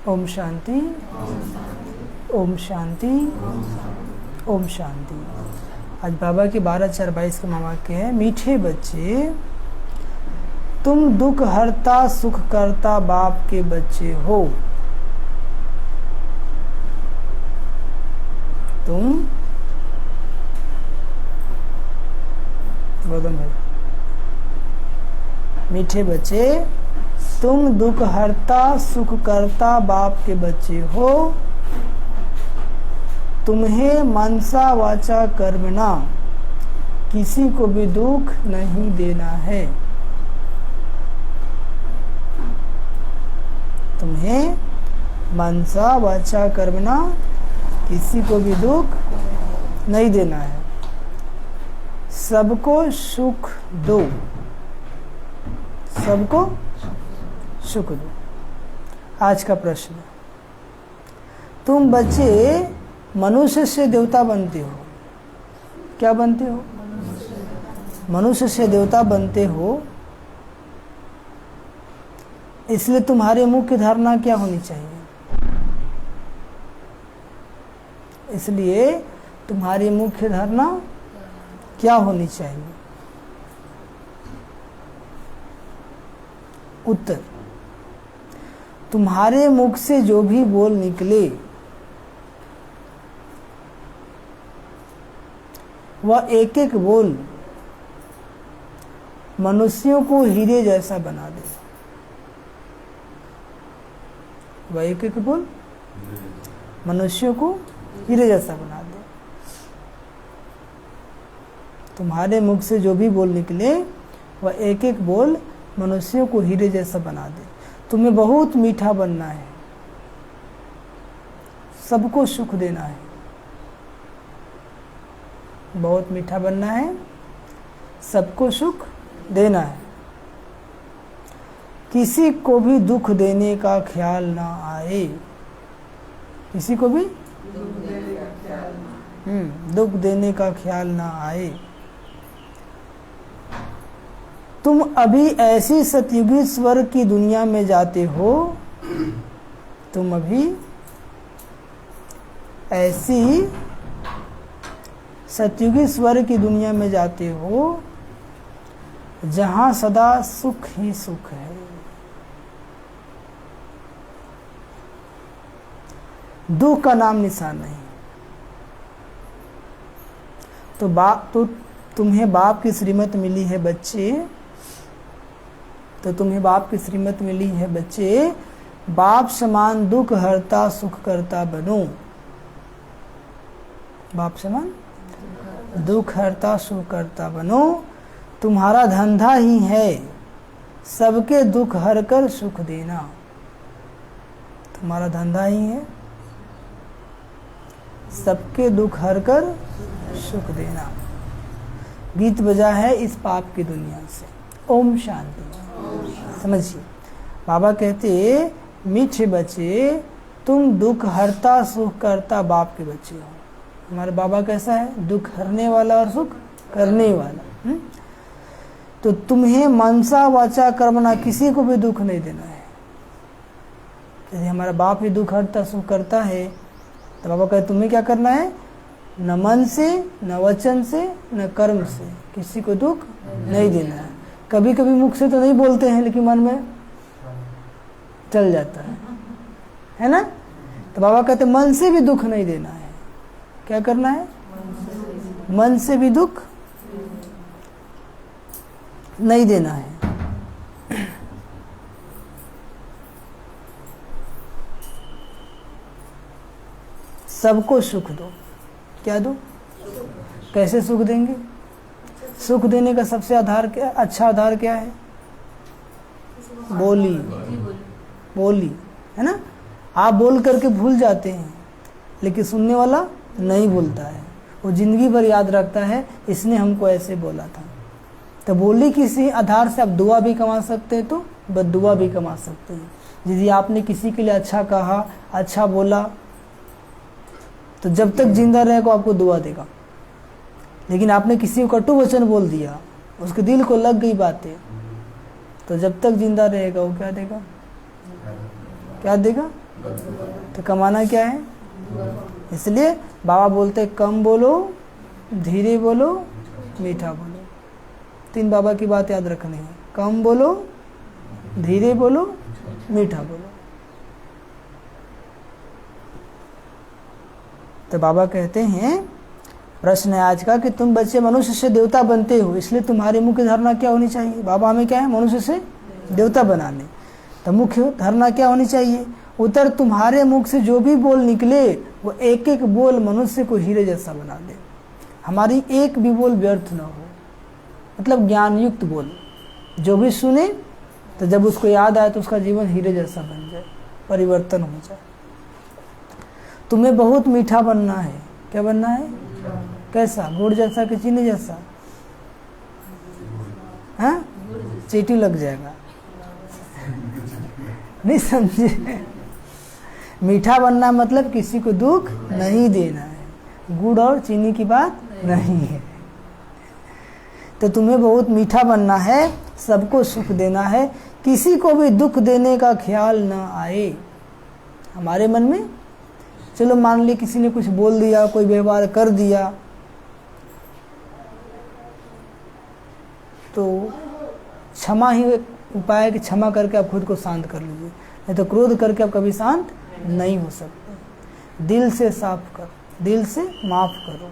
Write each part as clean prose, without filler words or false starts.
ओम शांति, ओम शांति, ओम शांति। आज बाबा के 12/4/22 के महावाक्य है। मीठे बच्चे, तुम दुख हरता सुख करता बाप के बच्चे हो। तुम गौतम भाई, मीठे बच्चे, तुम दुख हरता सुख करता बाप के बच्चे हो। तुम्हें मनसा वाचा कर्मणा किसी को भी दुख नहीं देना है। तुम्हें मनसा वाचा कर्मणा किसी को भी दुख नहीं देना है। सबको सुख दो, सबको सुख दो। आज का प्रश्न, तुम बच्चे मनुष्य से देवता बनते हो। क्या बनते हो? मनुष्य से देवता बनते हो। इसलिए तुम्हारी मुख्य धारणा क्या होनी चाहिए? इसलिए तुम्हारी मुख्य धारणा क्या होनी चाहिए? उत्तर, तुम्हारे मुख से जो भी बोल निकले वह एक एक बोल मनुष्यों को हीरे जैसा बना दे। वह एक एक बोल मनुष्यों को हीरे जैसा बना दे। तुम्हारे मुख से जो भी बोल निकले वह एक एक बोल मनुष्यों को हीरे जैसा बना दे। तुम्हें बहुत मीठा बनना है, सबको सुख देना है। बहुत मीठा बनना है, सबको सुख देना है। किसी को भी दुख देने का ख्याल ना आए। किसी को भी दुख देने का ख्याल ना आए। तुम अभी ऐसी सतयुगी स्वर्ग की दुनिया में जाते हो। तुम अभी ऐसी सतयुगी स्वर्ग की दुनिया में जाते हो जहां सदा सुख ही सुख है। दुख का नाम निशान नहीं। तो तुम्हें बाप की श्रीमत मिली है बच्चे। तो तुम्हें बाप की श्रीमत मिली है बच्चे, बाप समान दुख हरता सुख करता बनो। बाप समान दुख हरता सुख करता बनो। तुम्हारा धंधा ही है सबके दुख हरकर सुख देना। तुम्हारा धंधा ही है सबके दुख हरकर सुख देना। गीत बजा है इस पाप की दुनिया से। ओम शांति। समझिए, बाबा कहते मीठे बच्चे, तुम दुख हरता सुख करता बाप के बच्चे हो। हमारे बाबा कैसा है? दुख हरने वाला और सुख करने वाला। तो तुम्हें मनसा वाचा कर्मणा किसी को भी दुख नहीं देना है। यदि हमारा बाप ही दुख हरता सुख करता है तो बाबा कहते तुम्हें क्या करना है? न मन से, न वचन से, न कर्म से किसी को दुख नहीं देना है। कभी कभी मुख से तो नहीं बोलते हैं लेकिन मन में चल जाता है ना? तो बाबा कहते मन से भी दुख नहीं देना है। क्या करना है? मन से भी दुख नहीं देना है। सबको सुख दो। क्या दो? कैसे सुख देंगे? सुख देने का सबसे आधार क्या, अच्छा आधार क्या है? बोली। बोली है ना? आप बोल करके भूल जाते हैं लेकिन सुनने वाला नहीं भूलता है। वो जिंदगी भर याद रखता है इसने हमको ऐसे बोला था। तो बोली किसी आधार से आप दुआ भी कमा सकते हैं, तो बद्दुआ भी कमा सकते हैं। यदि आपने किसी के लिए अच्छा कहा, अच्छा बोला, तो जब तक जिंदा रहेगा आपको दुआ देगा। लेकिन आपने किसी को कटु वचन बोल दिया, उसके दिल को लग गई बातें, तो जब तक जिंदा रहेगा वो क्या देगा? क्या देगा? तो कमाना क्या है? इसलिए बाबा बोलते कम बोलो, धीरे बोलो, मीठा बोलो। 3 बाबा की बात याद रखनी है, कम बोलो, धीरे बोलो, मीठा बोलो। तो बाबा कहते हैं, प्रश्न है आज का कि तुम बच्चे मनुष्य से देवता बनते हो, इसलिए तुम्हारी मुख्य धारणा क्या होनी चाहिए? बाबा हमें क्या है? मनुष्य से देवता बनाने। तो मुख्य धारणा क्या होनी चाहिए? उत्तर, तुम्हारे मुख से जो भी बोल निकले वो एक एक बोल मनुष्य को हीरे जैसा बना दे। हमारी एक भी बोल व्यर्थ न हो, मतलब ज्ञान युक्त बोल। जो भी सुने तो जब उसको याद आए तो उसका जीवन हीरे जैसा बन जाए, परिवर्तन हो जाए। तुम्हें बहुत मीठा बनना है। क्या बनना है? कैसा? गुड़ जैसा कि चीनी जैसा? हाँ, चीटी लग जाएगा। नहीं समझे? मीठा बनना मतलब किसी को दुख नहीं देना है। गुड़ और चीनी की बात नहीं है। तो तुम्हें बहुत मीठा बनना है, सबको सुख देना है, किसी को भी दुख देने का ख्याल न आए हमारे मन में। चलो मान ली किसी ने कुछ बोल दिया, कोई व्यवहार कर दिया, तो क्षमा ही एक उपाय है कि क्षमा करके आप खुद को शांत कर लीजिए, नहीं तो क्रोध करके आप कभी शांत नहीं हो सकते। दिल से साफ करो, दिल से माफ करो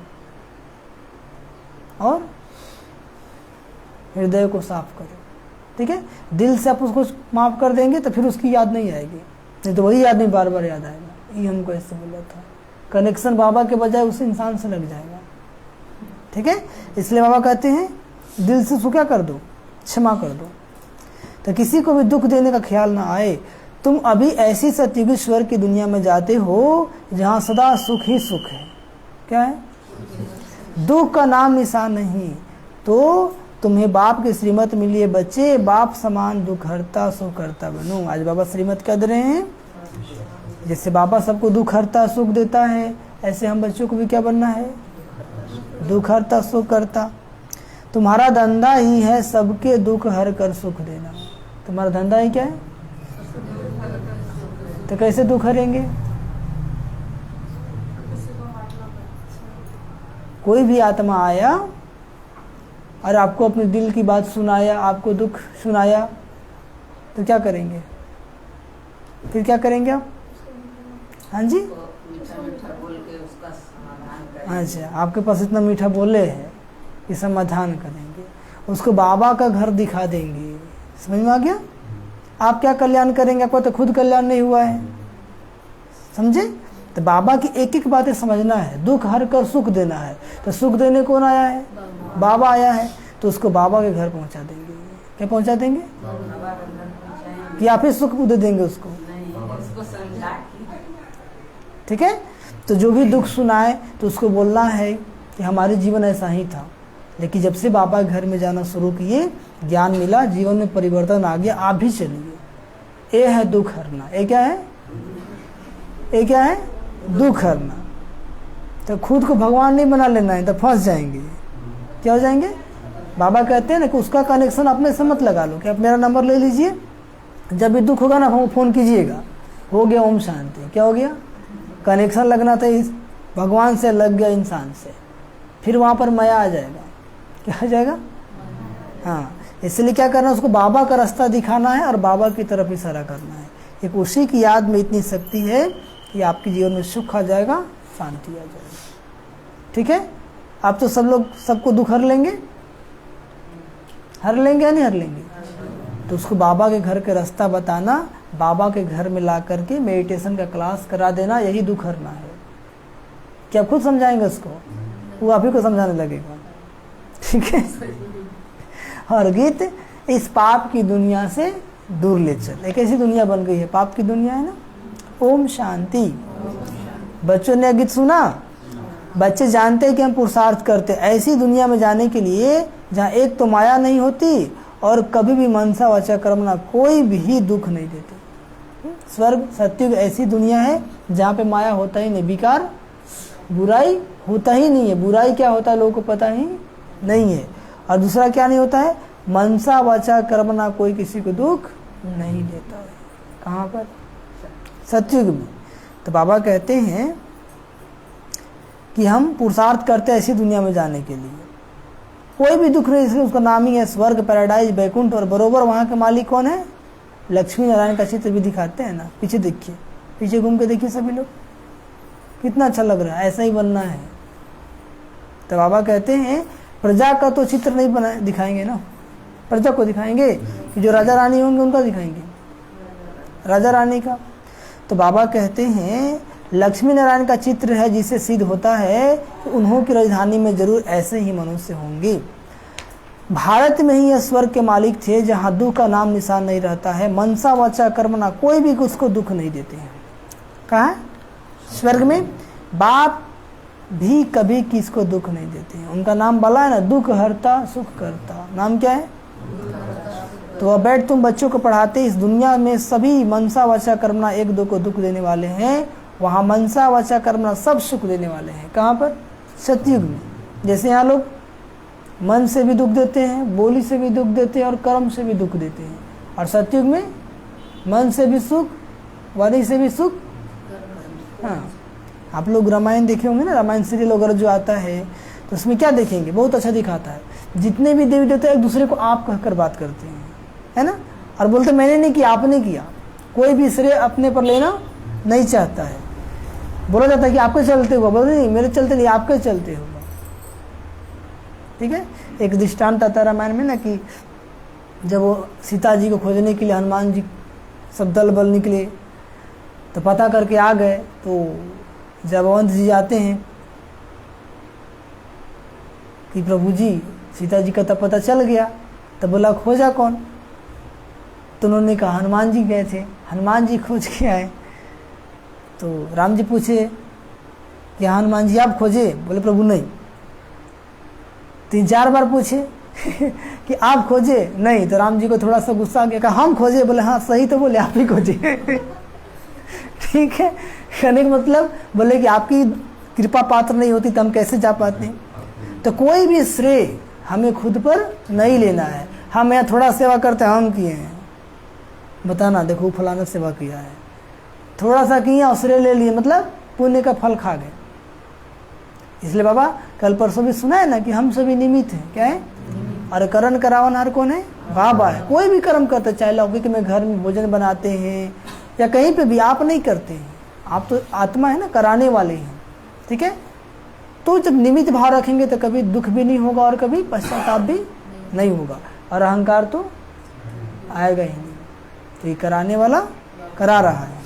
और हृदय को साफ करो। ठीक है? दिल से आप उसको माफ कर देंगे तो फिर उसकी याद नहीं आएगी, नहीं तो वही आदमी बार बार याद आएगा। ये हमको ऐसे बोला था, कनेक्शन बाबा के बजाय उस इंसान से लग जाएगा। ठीक है? इसलिए बाबा कहते हैं दिल से उसको क्या कर दो? क्षमा कर दो, तो किसी को भी दुख देने का ख्याल ना आए। तुम अभी ऐसी सतयुगी स्वर्ग की दुनिया में जाते हो जहाँ सदा सुख ही सुख है। क्या है? दुख का नाम निशान नहीं। तो तुम्हें बाप की श्रीमत मिली है बच्चे, बाप समान दुख हरता सुख करता बनो। आज बाबा श्रीमत कह रहे हैं, जैसे बाबा सबको दुख हरता सुख देता है, ऐसे हम बच्चों को भी क्या बनना है? दुख हरता सुख करता। तुम्हारा धंधा ही है सबके दुख हर कर सुख देना। तुम्हारा धंधा ही क्या है? तो कैसे दुख हरेंगे? कोई भी आत्मा आया और आपको अपने दिल की बात सुनाया, आपको दुख सुनाया, तो क्या करेंगे? फिर क्या करेंगे आप? हाँ जी, अच्छा, आपके पास इतना मीठा बोले हैं कि समाधान करेंगे, उसको बाबा का घर दिखा देंगे। समझ में आ गया? आप क्या कल्याण करेंगे? आपका तो खुद कल्याण नहीं हुआ है। समझे? तो बाबा की एक एक बातें समझना है। दुख हर कर सुख देना है, तो सुख देने कौन आया है? बाबा आया है। तो उसको बाबा के घर पहुंचा देंगे। क्या पहुंचा देंगे? या फिर सुख दे देंगे उसको? ठीक है? तो जो भी दुख सुनाए तो उसको बोलना है कि हमारे जीवन ऐसा ही था, लेकिन जब से बाबा घर में जाना शुरू किए, ज्ञान मिला, जीवन में परिवर्तन आ गया, आप भी चलिए। ये है दुख हरना। ये क्या है? ये क्या है? दुख हरना। तो खुद को भगवान नहीं बना लेना है, तो फंस जाएंगे। क्या हो जाएंगे? बाबा कहते हैं ना कि उसका कनेक्शन अपने से मत लगा लो, कि आप मेरा नंबर ले लीजिए, जब भी दुख होगा ना फोन कीजिएगा। हो गया ओम शांति। क्या हो गया? कनेक्शन लगना था इस भगवान से, लग गया इंसान से, फिर वहाँ पर माया आ जाएगा। क्या हो जाएगा? हाँ, इसलिए क्या करना है? उसको बाबा का रास्ता दिखाना है और बाबा की तरफ इशारा करना है। एक उसी की याद में इतनी शक्ति है कि आपके जीवन में सुख आ जाएगा, शांति आ जाएगी। ठीक है? आप तो सब लोग सबको दुख हर लेंगे, हर लेंगे या नहीं हर लेंगे? तो उसको बाबा के घर के रास्ता बताना, बाबा के घर में ला करके मेडिटेशन का क्लास करा देना, यही दुख हरना है। क्या आप खुद समझाएंगे उसको? वो आप ही को समझाने लगेगा। ठीक है? और गीत इस पाप की दुनिया से दूर ले चल। एक ऐसी दुनिया बन गई है, पाप की दुनिया है ना। ओम शांति। बच्चों ने गीत सुना, बच्चे जानते हैं कि हम पुरुषार्थ करते ऐसी दुनिया में जाने के लिए जहाँ एक तो माया नहीं होती और कभी भी मनसा वाचा कर्मणा कोई भी दुख नहीं देते। स्वर्ग सत्युग ऐसी दुनिया है जहाँ पे माया होता ही नहीं, विकार बुराई होता ही नहीं है। बुराई क्या होता है लोगों को पता ही नहीं है। और दूसरा क्या नहीं होता है? मनसा वाचा कर्मणा कोई किसी को दुख नहीं देता है। कहाँ पर? सतयुग में। तो बाबा कहते हैं कि हम पुरुषार्थ करते हैं ऐसी दुनिया में जाने के लिए, कोई भी दुख नहीं, इसलिए उसका नाम ही है स्वर्ग, पैराडाइज, बैकुंठ। और बरोबर वहाँ के मालिक कौन है? लक्ष्मी नारायण का चित्र भी दिखाते हैं ना। पीछे देखिए, पीछे घूम के देखिए सभी लोग, कितना अच्छा लग रहा है, ऐसा ही बनना है। तो बाबा कहते हैं प्रजा का तो चित्र नहीं बना दिखाएंगे ना, प्रजा को दिखाएंगे कि जो राजा रानी होंगे उनका दिखाएंगे, राजा रानी का। तो बाबा कहते हैं लक्ष्मी नारायण का चित्र है, जिससे सिद्ध होता है कि उन्हों की राजधानी में जरूर ऐसे ही मनुष्य होंगे। भारत में ही यह स्वर्ग के मालिक थे, जहाँ दुख का नाम निशान नहीं रहता है। मनसा वाचा कर्मणा, कोई भी उसको दुख नहीं देते हैं। कहाँ? स्वर्ग में बाप भी कभी किसको दुख नहीं देते हैं। उनका नाम बला है ना, दुख हरता सुख करता। नाम क्या है? तो वह बैठ तुम बच्चों को पढ़ाते। इस दुनिया में सभी मनसा वाचा कर्मणा एक दो को दुख देने वाले हैं, वहाँ मनसा वाचा कर्मणा सब सुख देने वाले हैं। कहाँ पर? सतयुग में। जैसे यहाँ लोग मन से भी दुख देते हैं, बोली से भी दुख देते हैं और कर्म से भी दुख देते हैं। और सतयुग में मन से भी सुख, वाणी से भी सुख। हाँ, आप लोग रामायण देखे होंगे ना, रामायण सीरियल वगैरह जो आता है, तो उसमें क्या देखेंगे? बहुत अच्छा दिखाता है, जितने भी देवी देवता एक दूसरे को आप कहकर बात करते हैं, है ना। और बोलते मैंने नहीं किया, आपने किया। कोई भी श्रेय अपने पर लेना नहीं चाहता है। बोला जाता है कि आपके चलते हुआ, बोलते नहीं मेरे चलते नहीं, आपके चलते हुआ। ठीक है। एक दृष्टांत आता है रामायण में ना, कि जब वो सीता जी को खोजने के लिए हनुमान जी सब दल बल निकले, तो पता करके आ गए। तो जाबवंत जी जाते हैं कि प्रभु जी सीता जी का तो पता चल गया। तो बोला खोजा कौन? तो उन्होंने कहा हनुमान जी गए थे। हनुमान जी खोज के आए। तो राम जी पूछे कि हनुमान जी आप खोजे? बोले प्रभु नहीं। 3-4 बार पूछे कि आप खोजे? नहीं। तो राम जी को थोड़ा सा गुस्सा आ गया, कहा हम खोजे? बोले हाँ सही तो बोले, आप ही खोजे। ठीक है। कहने का मतलब बोले कि आपकी कृपा पात्र नहीं होती तो हम कैसे जा पाते। तो कोई भी श्रेय हमें खुद पर नहीं लेना है। हम यहाँ थोड़ा सेवा करते हैं, हम किए हैं, बताना देखो फलाना सेवा किया है, थोड़ा सा किया और श्रेय ले लिए, मतलब पुण्य का फल खा गए। इसलिए बाबा कल परसों भी सुना है ना कि हम सभी निमित्त हैं। क्या है? और करण करावनहार कौन है? बाबा है। कोई भी कर्म करते, चाहे लौकिक में घर में भोजन बनाते हैं या कहीं पे भी, आप नहीं करते हैं, आप तो आत्मा है ना, कराने वाले हैं। ठीक है। तो जब निमित्त भाव रखेंगे तो कभी दुख भी नहीं होगा और कभी पश्चाताप भी नहीं होगा, और अहंकार तो आएगा ही नहीं। तो ये कराने वाला करा रहा है।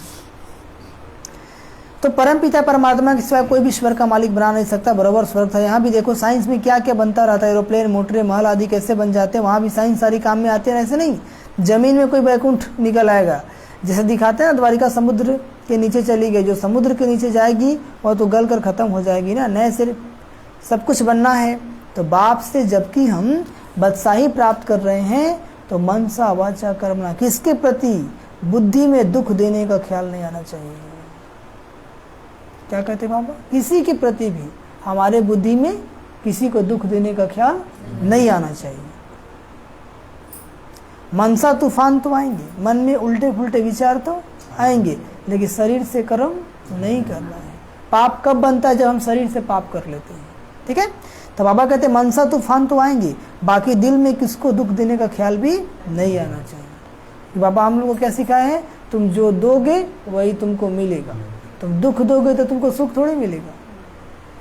तो परम पिता परमात्मा के सिवाय कोई भी स्वर्ग का मालिक बना नहीं सकता। बराबर स्वर्ग था। यहाँ भी देखो साइंस में क्या क्या बनता रहता है, एरोप्लेन, मोटरें, महल आदि कैसे बन जाते हैं। वहाँ भी साइंस सारी काम में आते हैं। ऐसे नहीं जमीन में कोई बैकुंठ निकल आएगा, जैसे दिखाते हैं ना, द्वारिका समुद्र के नीचे चली गई। जो समुद्र के नीचे जाएगी वह तो गल कर खत्म हो जाएगी ना। नए सिर सब कुछ बनना है। तो बाप से जबकि हम बदशाही प्राप्त कर रहे हैं, तो मनसा वाचा कर्मणा, किसके प्रति? बुद्धि में दुख देने का ख्याल नहीं आना चाहिए। क्या कहते बाबा? किसी के प्रति भी हमारे बुद्धि में किसी को दुख देने का ख्याल नहीं आना चाहिए। मनसा तूफान तो आएंगे, मन में उल्टे फुल्टे विचार तो आएंगे, लेकिन शरीर से कर्म नहीं करना है। पाप कब बनता है? जब हम शरीर से पाप कर लेते हैं। ठीक है। तो बाबा कहते हैं मनसा तूफान तो आएंगे, बाकी दिल में किसको दुख देने का ख्याल भी नहीं आना चाहिए। बाबा हम लोग को क्या सिखाए हैं? तुम जो दोगे वही तुमको मिलेगा। तुम दुख दोगे तो तुमको सुख थोड़ी मिलेगा।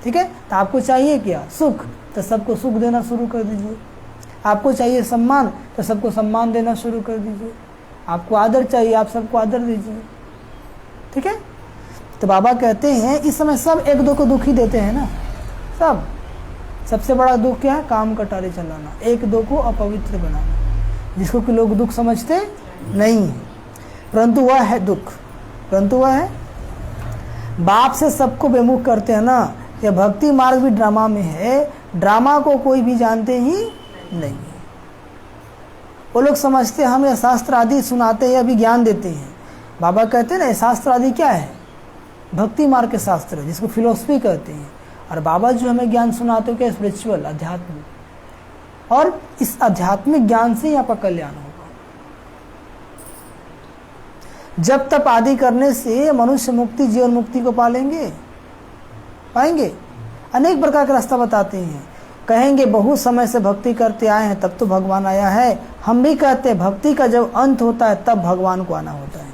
ठीक है। तो आपको चाहिए क्या? सुख। तो सबको सुख देना शुरू कर दीजिए। आपको चाहिए सम्मान, तो सबको सम्मान देना शुरू कर दीजिए। आपको आदर चाहिए, आप सबको आदर दीजिए। ठीक है। तो बाबा कहते हैं इस समय सब एक दो को दुख ही देते हैं ना। सबसे बड़ा दुख क्या है? काम कटारे चलाना, एक दो को अपवित्र बनाना, जिसको कि लोग दुख समझते नहीं है, परंतु वह है दुख। परंतु वह है बाप से सबको बेमुख करते हैं ना। यह भक्ति मार्ग भी ड्रामा में है। ड्रामा को कोई भी जानते ही नहीं है। वो लोग समझते हैं हम यह शास्त्र आदि सुनाते हैं, अभी ज्ञान देते हैं। बाबा कहते हैं ना, शास्त्र आदि क्या है? भक्ति मार्ग के शास्त्र है, जिसको फिलोसफी कहते हैं। और बाबा जो हमें ज्ञान सुनाते हो क्या? स्पिरिचुअल, आध्यात्मिक। और इस आध्यात्मिक ज्ञान से ही आपका कल्याण होगा। जब तप आदि करने से मनुष्य मुक्ति, जीवन मुक्ति को पालेंगे, पाएंगे। अनेक प्रकार का रास्ता बताते हैं। कहेंगे बहुत समय से भक्ति करते आए हैं तब तो भगवान आया है। हम भी कहते हैं भक्ति का जब अंत होता है तब भगवान को आना होता है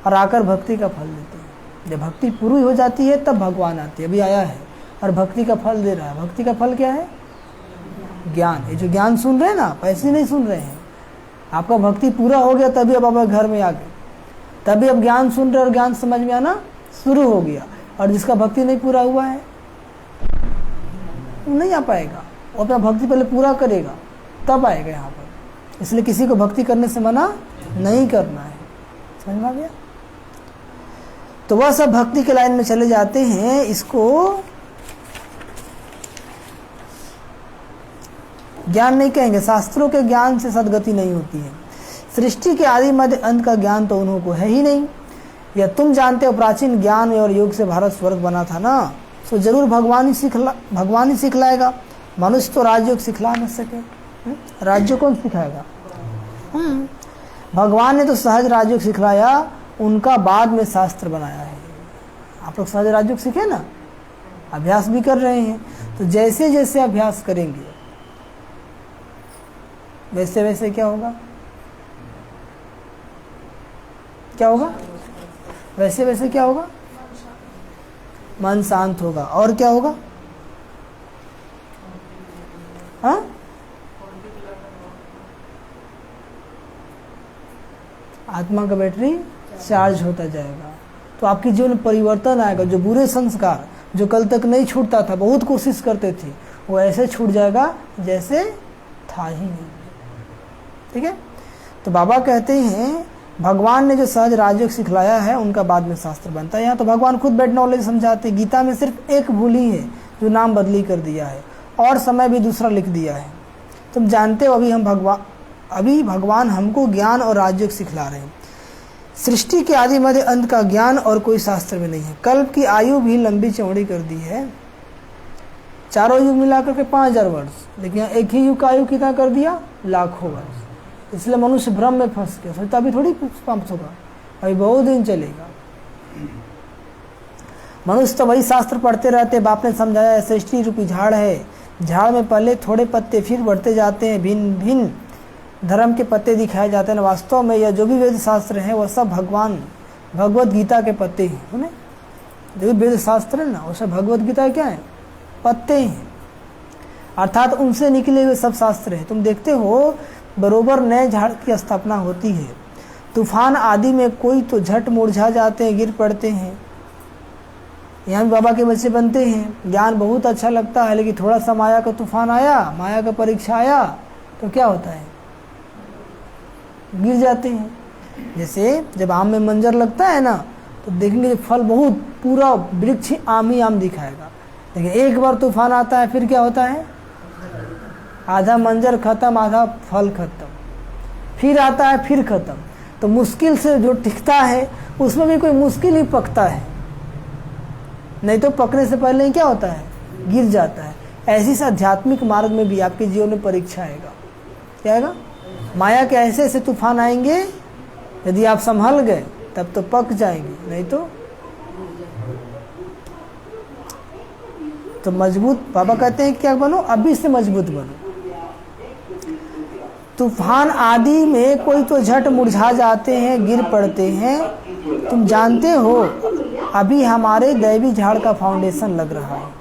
और आकर भक्ति का फल देते हैं। जब भक्ति पूरी हो जाती है तब भगवान आते हैं। अभी आया है और भक्ति का फल दे रहा है। भक्ति का फल क्या है? ज्ञान। ये जो ज्ञान सुन रहे हैं ना, पैसे नहीं सुन रहे हैं। आपका भक्ति पूरा हो गया तभी अब आप घर में आ गए, तभी अब ज्ञान सुन रहे और ज्ञान समझ में आना शुरू हो गया। और जिसका भक्ति नहीं पूरा हुआ है वो नहीं आ पाएगा। वो अपना भक्ति पहले पूरा करेगा तब आएगा यहाँ पर। इसलिए किसी को भक्ति करने से मना नहीं करना है। समझ में आ गया? तो वह सब भक्ति के लाइन में चले जाते हैं। इसको ज्ञान नहीं कहेंगे। शास्त्रों के ज्ञान से सदगति नहीं होती है। सृष्टि के आदि मध्य अंत का ज्ञान तो उन्हों को है ही नहीं। या तुम जानते हो प्राचीन ज्ञान और योग से भारत स्वर्ग बना था ना, तो जरूर भगवान ही सिखलाएगा। मनुष्य तो राजयोग सिखला न सके। राज्य कौन सिखाएगा? भगवान ने तो सहज राजयोग सिखलाया, उनका बाद में शास्त्र बनाया है। आप लोग सहज राजयोग सीखे ना, अभ्यास भी कर रहे हैं। तो जैसे जैसे अभ्यास करेंगे वैसे वैसे क्या होगा? क्या होगा? वैसे वैसे क्या होगा? मन शांत होगा। और क्या होगा? हाँ, आत्मा का बैटरी चार्ज होता जाएगा। तो आपकी जीवन में परिवर्तन आएगा। जो बुरे संस्कार जो कल तक नहीं छूटता था, बहुत कोशिश करते थे, वो ऐसे छूट जाएगा जैसे था ही नहीं। ठीक है? तो बाबा कहते हैं भगवान ने जो सहज राजयोग सिखलाया है उनका बाद में शास्त्र बनता है। यहाँ तो भगवान खुद बेड नॉलेज समझाते। गीता में सिर्फ एक भूल ही है जो नाम बदली कर दिया है और समय भी दूसरा लिख दिया है। तुम जानते हो अभी भगवान हमको ज्ञान और राजयोग सिखला रहे हैं। सृष्टि के आदि मध्य अंत का ज्ञान और कोई शास्त्र में नहीं है। कल्प की आयु भी लंबी चौड़ी कर दी है। चारों युग मिलाकर के 5000 वर्ष, लेकिन यहाँ एक ही युग का आयु कितना कर दिया? लाखों वर्ष। इसलिए मनुष्य भ्रम में फंस गया। सोचता अभी थोड़ी पंप होगा, अभी बहुत दिन चलेगा। मनुष्य तो वही शास्त्र पढ़ते रहते। बाप ने समझाया सृष्टि रूपी झाड़ है, झाड़ में पहले थोड़े पत्ते फिर बढ़ते जाते हैं, भिन्न भिन्न धर्म के पत्ते दिखाए जाते हैं। वास्तव में यह जो भी वेद शास्त्र है वह सब भगवत गीता के पत्ते हैं। जो भी वेद शास्त्र है ना वो सब भगवत गीता क्या है? पत्ते हैं। अर्थात उनसे निकले हुए सब शास्त्र हैं। तुम देखते हो बरोबर नए झाड़ की स्थापना होती है, तूफान आदि में कोई तो झट मुरझा जाते हैं, गिर पड़ते हैं। यहाँ भी बाबा के बच्चे बनते हैं। ज्ञान बहुत अच्छा लगता है, लेकिन थोड़ा सा माया का तूफान आया, माया का परीक्षा आया तो क्या होता है? गिर जाते हैं। जैसे जब आम में मंजर लगता है ना तो देखेंगे फल बहुत पूरा वृक्ष आम ही आम दिखाएगा, लेकिन एक बार तूफान आता है फिर क्या होता है? आधा मंजर खत्म, आधा फल खत्म, फिर आता है फिर खत्म। तो मुश्किल से जो टिकता है उसमें भी कोई मुश्किल ही पकता है, नहीं तो पकने से पहले ही क्या होता है? गिर जाता है। ऐसी इस आध्यात्मिक मार्ग में भी आपके जीवन में परीक्षा आएगा। क्या आएगा? माया के ऐसे ऐसे तूफान आएंगे, यदि आप संभल गए तब तो पक जाएंगे, नहीं तो मजबूत। बाबा कहते हैं क्या बनो? अभी से मजबूत बनो। तूफान आदि में कोई तो झट मुरझा जाते हैं, गिर पड़ते हैं। तुम जानते हो अभी हमारे दैवी झाड़ का फाउंडेशन लग रहा है।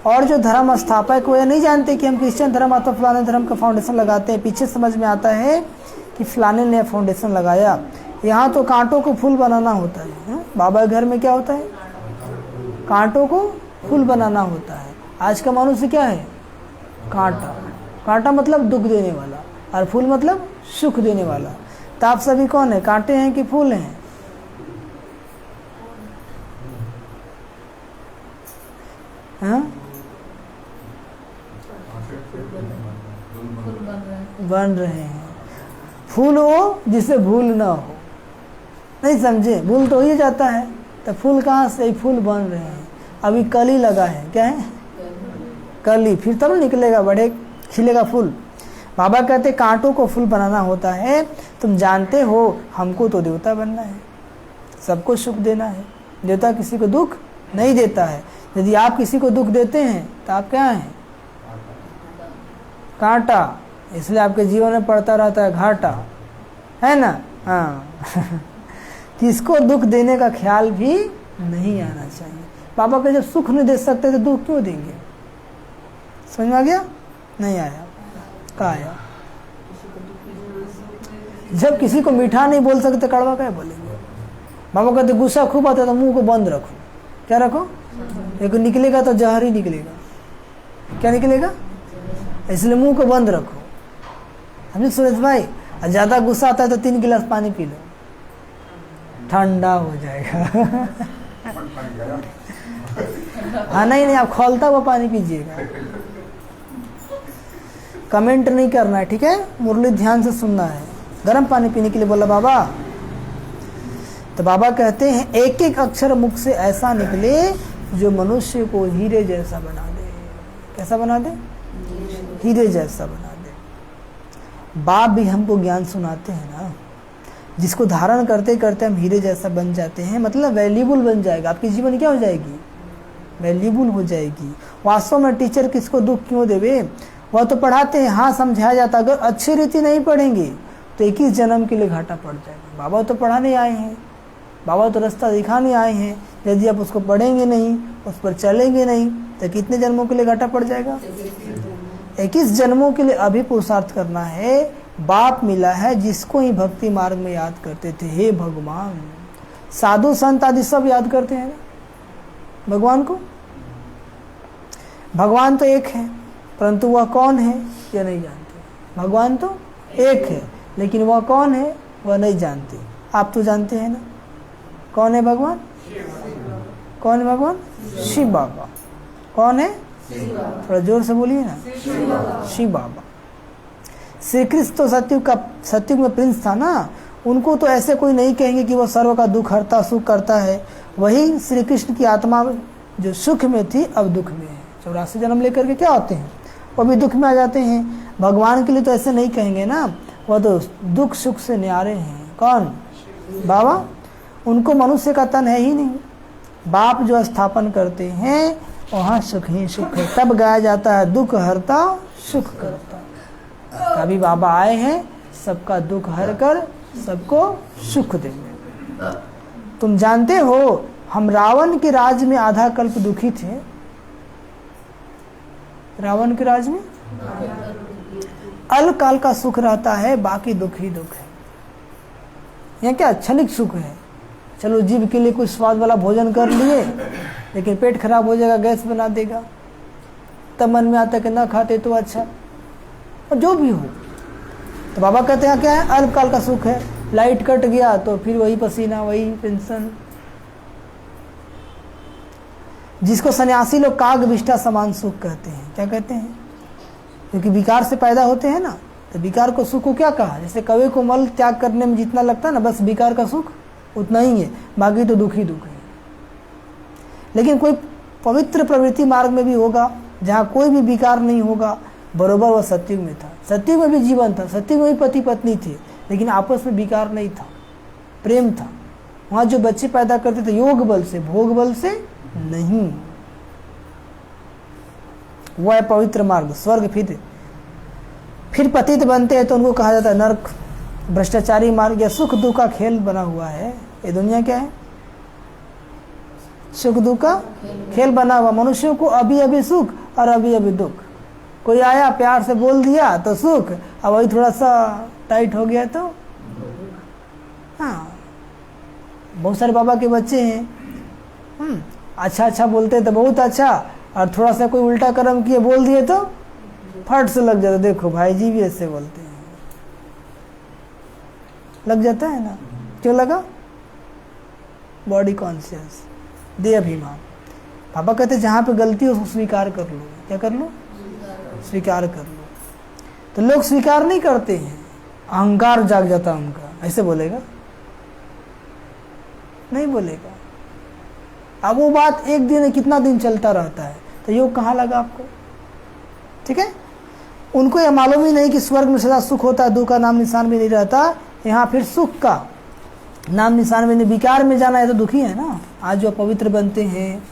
और जो धर्म स्थापक वो नहीं जानते कि हम क्रिश्चियन धर्म अथवा फलाने धर्म का फाउंडेशन लगाते हैं। पीछे समझ में आता है कि फलाने ने फाउंडेशन लगाया। यहाँ तो कांटों को फूल बनाना होता है। बाबा के घर में क्या होता है? कांटों को फूल बनाना होता है। आज का मनुष्य क्या है? कांटा। कांटा मतलब दुख देने वाला और फूल मतलब सुख देने वाला। तो आप सभी कौन है? कांटे हैं कि फूल हैं? हाँ? बन रहे हैं। फूल हो जिसे भूल ना हो। नहीं समझे? भूल तो हो ही जाता है, तो फूल कहाँ से? फूल बन रहे हैं। अभी कली लगा है। क्या है? कली। फिर तब निकलेगा, बढ़े खिलेगा फूल। बाबा कहते कांटों को फूल बनाना होता है। तुम जानते हो हमको तो देवता बनना है। सबको सुख देना है। देवता किसी को दुख नहीं देता है। यदि आप किसी को दुख देते हैं तो आप क्या हैं? कांटा। इसलिए आपके जीवन में पड़ता रहता है घाटा, है ना? हाँ किसको दुख देने का ख्याल भी नहीं आना चाहिए। बाबा को जब सुख नहीं दे सकते तो दुख क्यों देंगे? समझ में आ गया? नहीं आया? कहाँ आया? जब किसी को मीठा नहीं बोल सकते तो कड़वा क्या बोलेंगे? बाबा कहते गुस्सा खूब आता है तो मुंह को बंद रखो। क्या रखो? एक निकलेगा तो जहर ही निकलेगा। क्या निकलेगा? इसलिए मुंह को बंद रखो। समझे सुरेश भाई? ज्यादा गुस्सा आता है तो 3 गिलास पानी पी लो, ठंडा हो जाएगा। हाँ नहीं, आप खौलता हुआ पानी पीजिएगा। कमेंट नहीं करना है, ठीक है? मुरली ध्यान से सुनना है। गर्म पानी पीने के लिए बोला बाबा। तो बाबा कहते हैं एक एक अक्षर मुख से ऐसा निकले जो मनुष्य को हीरे जैसा बना दे। कैसा बना दे? हीरे जैसा बना दे। बाप भी हमको ज्ञान सुनाते हैं ना, जिसको धारण करते करते हम हीरे जैसा बन जाते हैं, मतलब वैल्यूबल बन जाएगा। आपकी जीवन क्या हो जाएगी? वैल्यूबल हो जाएगी। वास्तव में टीचर किसको दुख क्यों देवे? वह तो पढ़ाते हैं, हाँ समझाया जाता। अगर अच्छी रीति नहीं पढ़ेंगे तो 21 जन्म के लिए घाटा पड़ जाएगा। बाबा तो पढ़ाने आए हैं, बाबा तो रास्ता दिखाने आए हैं। यदि आप उसको पढ़ेंगे नहीं, उस पर चलेंगे नहीं, तो कितने जन्मों के लिए घाटा पड़ जाएगा? 21 जन्मों के लिए अभी पुरुषार्थ करना है। बाप मिला है जिसको ही भक्ति मार्ग में याद करते थे। हे भगवान, साधु संत आदि सब याद करते हैं ना भगवान को। भगवान तो एक है, परंतु वह कौन है ये नहीं जानते। भगवान तो एक है, लेकिन वह कौन है वह नहीं जानते। आप तो जानते हैं ना कौन है भगवान? कौन है भगवान? शिव बाबा। कौन है? थोड़ा जोर से बोलिए ना। शिव बाबा। श्री कृष्ण तो सत्युग में प्रिंस था ना। उनको तो ऐसे कोई नहीं कहेंगे कि वो सर्व का दुख हरता सुख करता है। वही श्री कृष्ण की आत्मा जो सुख में थी अब दुख में है। 84 जन्म लेकर के क्या होते हैं? वो भी दुख में आ जाते हैं। भगवान के लिए तो ऐसे नहीं कहेंगे ना, वह तो दुख सुख से न्यारे हैं। कौन? बाबा। उनको मनुष्य का तन है ही नहीं। बाप जो स्थापन करते हैं वहाँ सुख ही सुख है। तब गाया जाता है दुख हरता सुख करता। अभी बाबा आए हैं सबका दुख हर कर सबको सुख देंगे। तुम जानते हो हम रावण के राज में आधा कल्प दुखी थे। रावण के राज में अल्पकाल का सुख रहता है, बाकी दुख ही दुख है। यह क्या क्षणिक सुख है? चलो जीव के लिए कुछ स्वाद वाला भोजन कर लिए, लेकिन पेट खराब हो जाएगा, गैस बना देगा। तब मन में आता है कि ना खाते तो अच्छा, और जो भी हो। तो बाबा कहते हैं क्या है? अल्पकाल का सुख है। लाइट कट गया तो फिर वही पसीना, वही टेंशन। जिसको सन्यासी लोग काग विष्ठा समान सुख कहते हैं। क्या कहते हैं? क्योंकि विकार से पैदा होते हैं ना, तो विकार को सुख को क्या कहा? जैसे कौवे को मल त्याग करने में जितना लगता है ना, बस विकार का सुख उतना ही है, बाकी तो दुख ही दुख है। लेकिन कोई पवित्र प्रवृत्ति मार्ग में भी होगा जहाँ कोई भी विकार नहीं होगा, बरोबर वह सत्युग में था। सत्युग में भी जीवन था, सत्युग में भी पति पत्नी थे, लेकिन आपस में विकार नहीं था, प्रेम था। वहाँ जो बच्चे पैदा करते थे योग बल से, भोग बल से नहीं। वह है पवित्र मार्ग, स्वर्ग। फिर पतित बनते हैं तो उनको कहा जाता है नरक, भ्रष्टाचारी मार्ग या सुख दुख का खेल बना हुआ है। ये दुनिया क्या है? सुख दुख का खेल बना हुआ। मनुष्यों को अभी अभी सुख और अभी अभी दुख। कोई आया प्यार से बोल दिया तो सुख, अब वही थोड़ा सा टाइट हो गया तो हाँ। बहुत सारे बाबा के बच्चे हैं, अच्छा बोलते तो बहुत अच्छा, और थोड़ा सा कोई उल्टा कर्म किए बोल दिए तो फट से लग जाता। देखो भाई जी भी ऐसे बोलते हैं, लग जाता है ना। क्यों लगा? बॉडी कॉन्शियस, दे अभिमान। पापा कहते जहाँ पे गलती हो उसको स्वीकार कर लो। क्या कर लो? स्वीकार कर लो। तो लोग स्वीकार नहीं करते हैं, अहंकार जाग जाता उनका। ऐसे बोलेगा? नहीं बोलेगा। अब वो बात एक दिन कितना दिन चलता रहता है, तो योग कहाँ लगा आपको? ठीक है। उनको यह मालूम ही नहीं कि स्वर्ग में सदा सुख होता है, दुख का नाम निशान भी नहीं रहता। यहाँ फिर सुख का नाम निशान में विकार में जाना है तो दुखी है ना। आज जो पवित्र बनते हैं,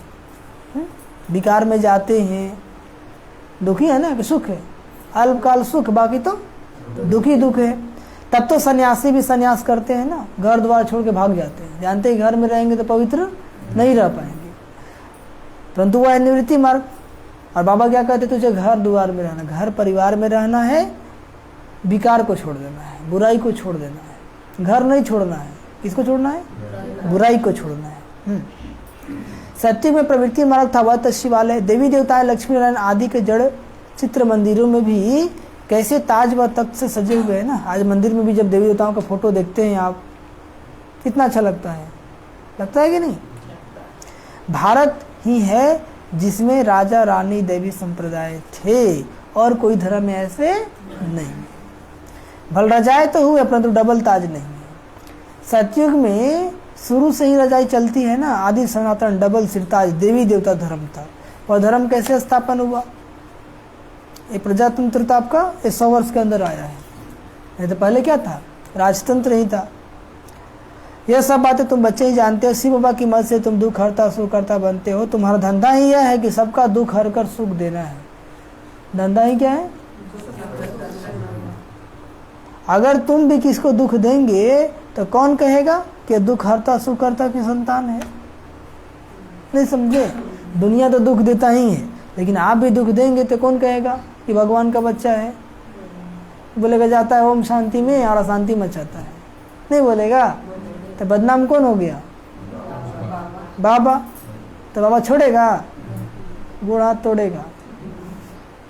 विकार में जाते हैं, दुखी है ना कि सुख है? अल्पकाल सुख, बाकी तो दुखी दुख है। तब तो सन्यासी भी सन्यास करते हैं ना, घर द्वार छोड़ के भाग जाते हैं, जानते हैं घर में रहेंगे तो पवित्र नहीं रह पाएंगे, परंतु वह है निवृत्ति मार्ग। और बाबा क्या कहते, तुझे घर द्वार में रहना, घर परिवार में रहना है, विकार को छोड़ देना है, बुराई को छोड़ देना है। घर नहीं छोड़ना है, किसको छोड़ना है? बुराई को छोड़ना है। सत्य में प्रवृत्ति मार्ग था, वह शिवालय, देवी देवताएं, लक्ष्मी नारायण आदि के जड़ चित्र मंदिरों में भी कैसे ताज व तख्त से सजे हुए हैं ना। आज मंदिर में भी जब देवी देवताओं का फोटो देखते हैं आप, कितना अच्छा लगता है कि नहीं? भारत ही है जिसमें राजा रानी देवी संप्रदाय थे और कोई धर्म ऐसे नहीं। भल रजाए तो हुए परंतु डबल ताज नहीं है। सतयुग में शुरू से ही रजाई चलती है ना, आदि सनातन डबल सिरताज देवी देवता धर्म था। और धर्म कैसे स्थापन हुआ? ये प्रजातंत्रता आपका 100 वर्ष के अंदर आया है, नहीं तो पहले क्या था? राजतंत्र ही था। यह सब बातें तुम बच्चे ही जानते हो। शिव बाबा की मदद से तुम दुख हरता सुख करता बनते हो। तुम्हारा धंधा ही यह है कि सबका दुख हर कर सुख देना है। धंधा ही क्या है? अगर तुम भी किसको दुख देंगे तो कौन कहेगा कि दुख हरता सुख करता की संतान है? नहीं समझे? दुनिया तो दुख देता ही है, लेकिन आप भी दुख देंगे तो कौन कहेगा कि भगवान का बच्चा है? बोलेगा जाता है ओम शांति में और अशांति मचाता है, नहीं बोलेगा। तो बदनाम कौन हो गया? बाबा। तो बाबा छोड़ेगा? गोड़ हाथ तोड़ेगा।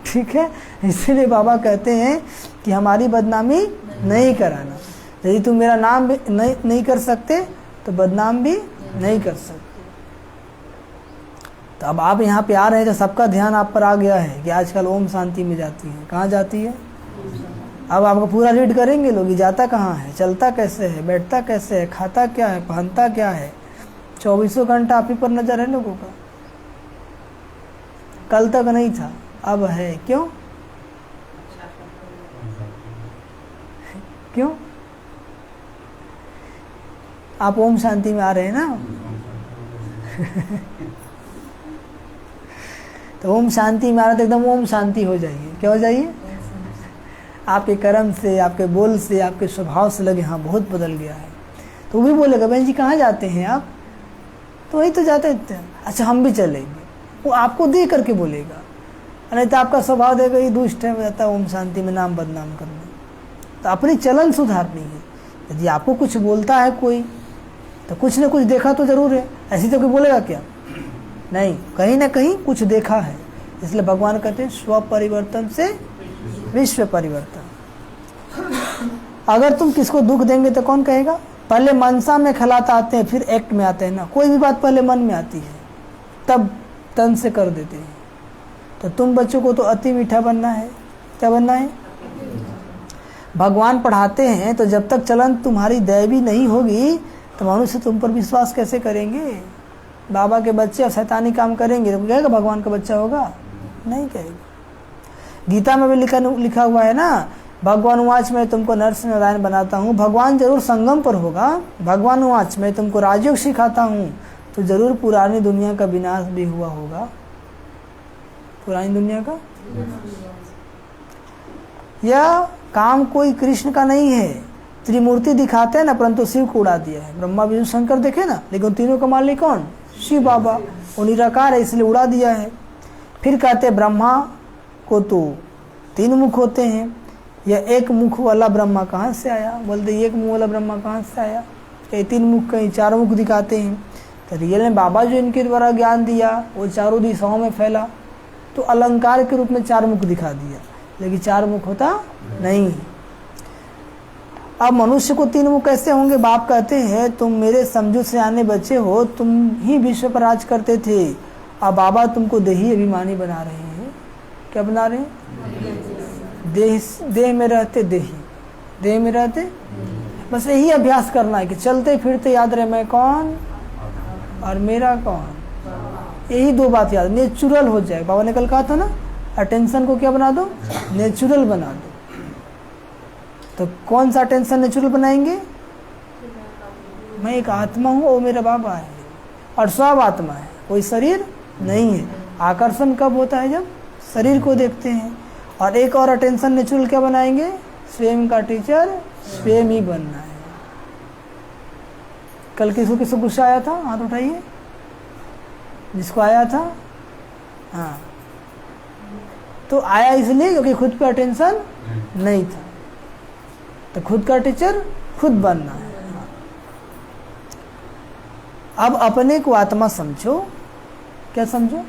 ठीक है, इसीलिए बाबा कहते हैं कि हमारी बदनामी नहीं कराना। यदि तुम मेरा नाम भी नहीं कर सकते तो बदनाम भी नहीं कर सकते। तो अब आप यहाँ पे आ रहे हैं तो सबका ध्यान आप पर आ गया है कि आजकल ओम शांति में जाती है। कहाँ जाती है? अब आपको पूरा रीड करेंगे लोग, ये जाता कहाँ है, चलता कैसे है, बैठता कैसे है, खाता क्या है, पहनता क्या है। 24 घंटा आप ही पर नजर है लोगों का। कल तक नहीं था, अब है। क्यों? क्यों? आप ओम शांति में आ रहे हैं ना। तो ओम शांति में आ रहे तो एकदम ओम शांति हो जाइए। क्या हो जाइए? आपके कर्म से, आपके बोल से, आपके स्वभाव से लगे हाँ बहुत बदल गया है। तो वो भी बोलेगा बहन जी कहाँ जाते हैं आप? तो वही तो जाते थे। अच्छा हम भी चलेंगे। वो आपको दे करके बोलेगा, नहीं तो आपका स्वभाव देगा ये दुष्ट है, जाता है ओम शांति में नाम बदनाम करना। तो अपनी चलन सुधारनी है। यदि आपको कुछ बोलता है कोई तो कुछ न कुछ देखा तो जरूर है। ऐसी तो कोई बोलेगा क्या? नहीं, कहीं ना कहीं कुछ देखा है। इसलिए भगवान कहते हैं स्व परिवर्तन से विश्व परिवर्तन। अगर तुम किसको दुख देंगे तो कौन कहेगा? पहले मनसा में खिलाता आते हैं, फिर एक्ट में आते हैं ना। कोई भी बात पहले मन में आती है, तब तन से कर देते हैं। तो तुम बच्चों को तो अति मीठा बनना है। क्या बनना है? भगवान पढ़ाते हैं तो जब तक चलन तुम्हारी दैवी नहीं होगी तो मनुष्य तुम पर विश्वास कैसे करेंगे? बाबा के बच्चे और शैतानी काम करेंगे तो कहेगा भगवान का बच्चा होगा? नहीं कहेगा। गीता में भी लिखा हुआ है ना, भगवान वाच में तुमको नरसिंह नारायण बनाता हूँ। भगवान जरूर संगम पर होगा। भगवान वाच में तुमको राजयोग सिखाता हूँ तो जरूर पुरानी दुनिया का विनाश भी हुआ होगा। पुरानी दुनिया का यह काम कोई कृष्ण का नहीं है। त्रिमूर्ति दिखाते हैं ना, परंतु शिव को उड़ा दिया है। ब्रह्मा विष्णु शंकर देखे ना, लेकिन तीनों का मालिक कौन? शिव बाबा। वो निराकार है इसलिए उड़ा दिया है। फिर कहते ब्रह्मा को तो 3 मुख होते हैं, यह एक मुख वाला ब्रह्मा कहाँ से आया? बोलते एक मुख वाला ब्रह्मा कहाँ से आया? कहीं 3 मुख कहीं 4 मुख दिखाते हैं। तो रियल में बाबा जो इनके द्वारा ज्ञान दिया वो चारों दिशाओं में फैला, तो अलंकार के रूप में 4 मुख दिखा दिया, लेकिन 4 मुख होता नहीं। अब मनुष्य को 3 मुख कैसे होंगे? बाप कहते हैं तुम मेरे समझो से आने बच्चे हो, तुम ही विश्व पर राज करते थे, अब बाबा तुमको देही अभिमानी बना रहे हैं। क्या बना रहे हैं? देह में रहते देही, देह में रहते। बस यही अभ्यास करना है कि चलते फिरते याद रहे मैं कौन और मेरा कौन। यही 2 बात याद, नेचुरल हो जाए। बाबा ने कल कहा था ना, अटेंशन को क्या बना दो? नेचुरल बना दो। तो कौन सा अटेंशन नेचुरल बनाएंगे? मैं एक आत्मा हूँ, वो मेरा बाबा है, और सब आत्मा है, कोई शरीर नहीं है। आकर्षण कब होता है? जब शरीर को देखते हैं। और एक और अटेंशन नेचुरल क्या बनाएंगे? स्वयं का टीचर स्वयं ही बनना है। कल किसको किसको गुस्सा आया था? हाथ उठाइए, जिसको आया था। हाँ, तो आया इसलिए क्योंकि खुद पे अटेंशन नहीं था। तो खुद का टीचर खुद बनना है। अब अपने को आत्मा समझो। क्या समझो?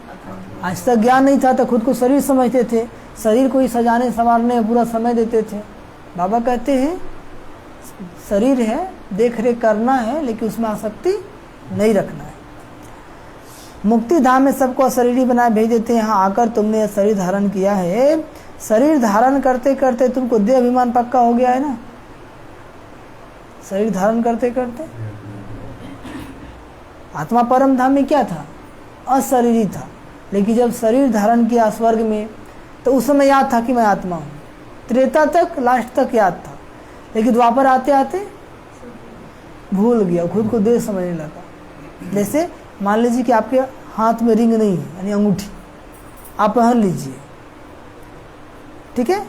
आज तक ज्ञान नहीं था तो खुद को शरीर समझते थे, शरीर को ही सजाने संवारने में पूरा समय देते थे। बाबा कहते हैं शरीर है, देख रेख करना है, लेकिन उसमें आसक्ति नहीं रखना है। मुक्ति धाम में सबको शरीर ही बनाए भेज देते हैं। यहाँ आकर तुमने यह शरीर धारण किया है। शरीर धारण करते करते तुमको देह अभिमान पक्का हो गया है ना। शरीर धारण करते करते आत्मा परम धाम में क्या था? अशरीरी था। लेकिन जब शरीर धारण किया स्वर्ग में, तो उस समय याद था कि मैं आत्मा हूँ। त्रेता तक, लास्ट तक याद था, लेकिन द्वापर आते आते भूल गया, खुद को देह समझने लगा। जैसे मान लीजिए कि आपके हाथ में रिंग नहीं है, यानी अंगूठी, आप पहन लीजिए, ठीक है।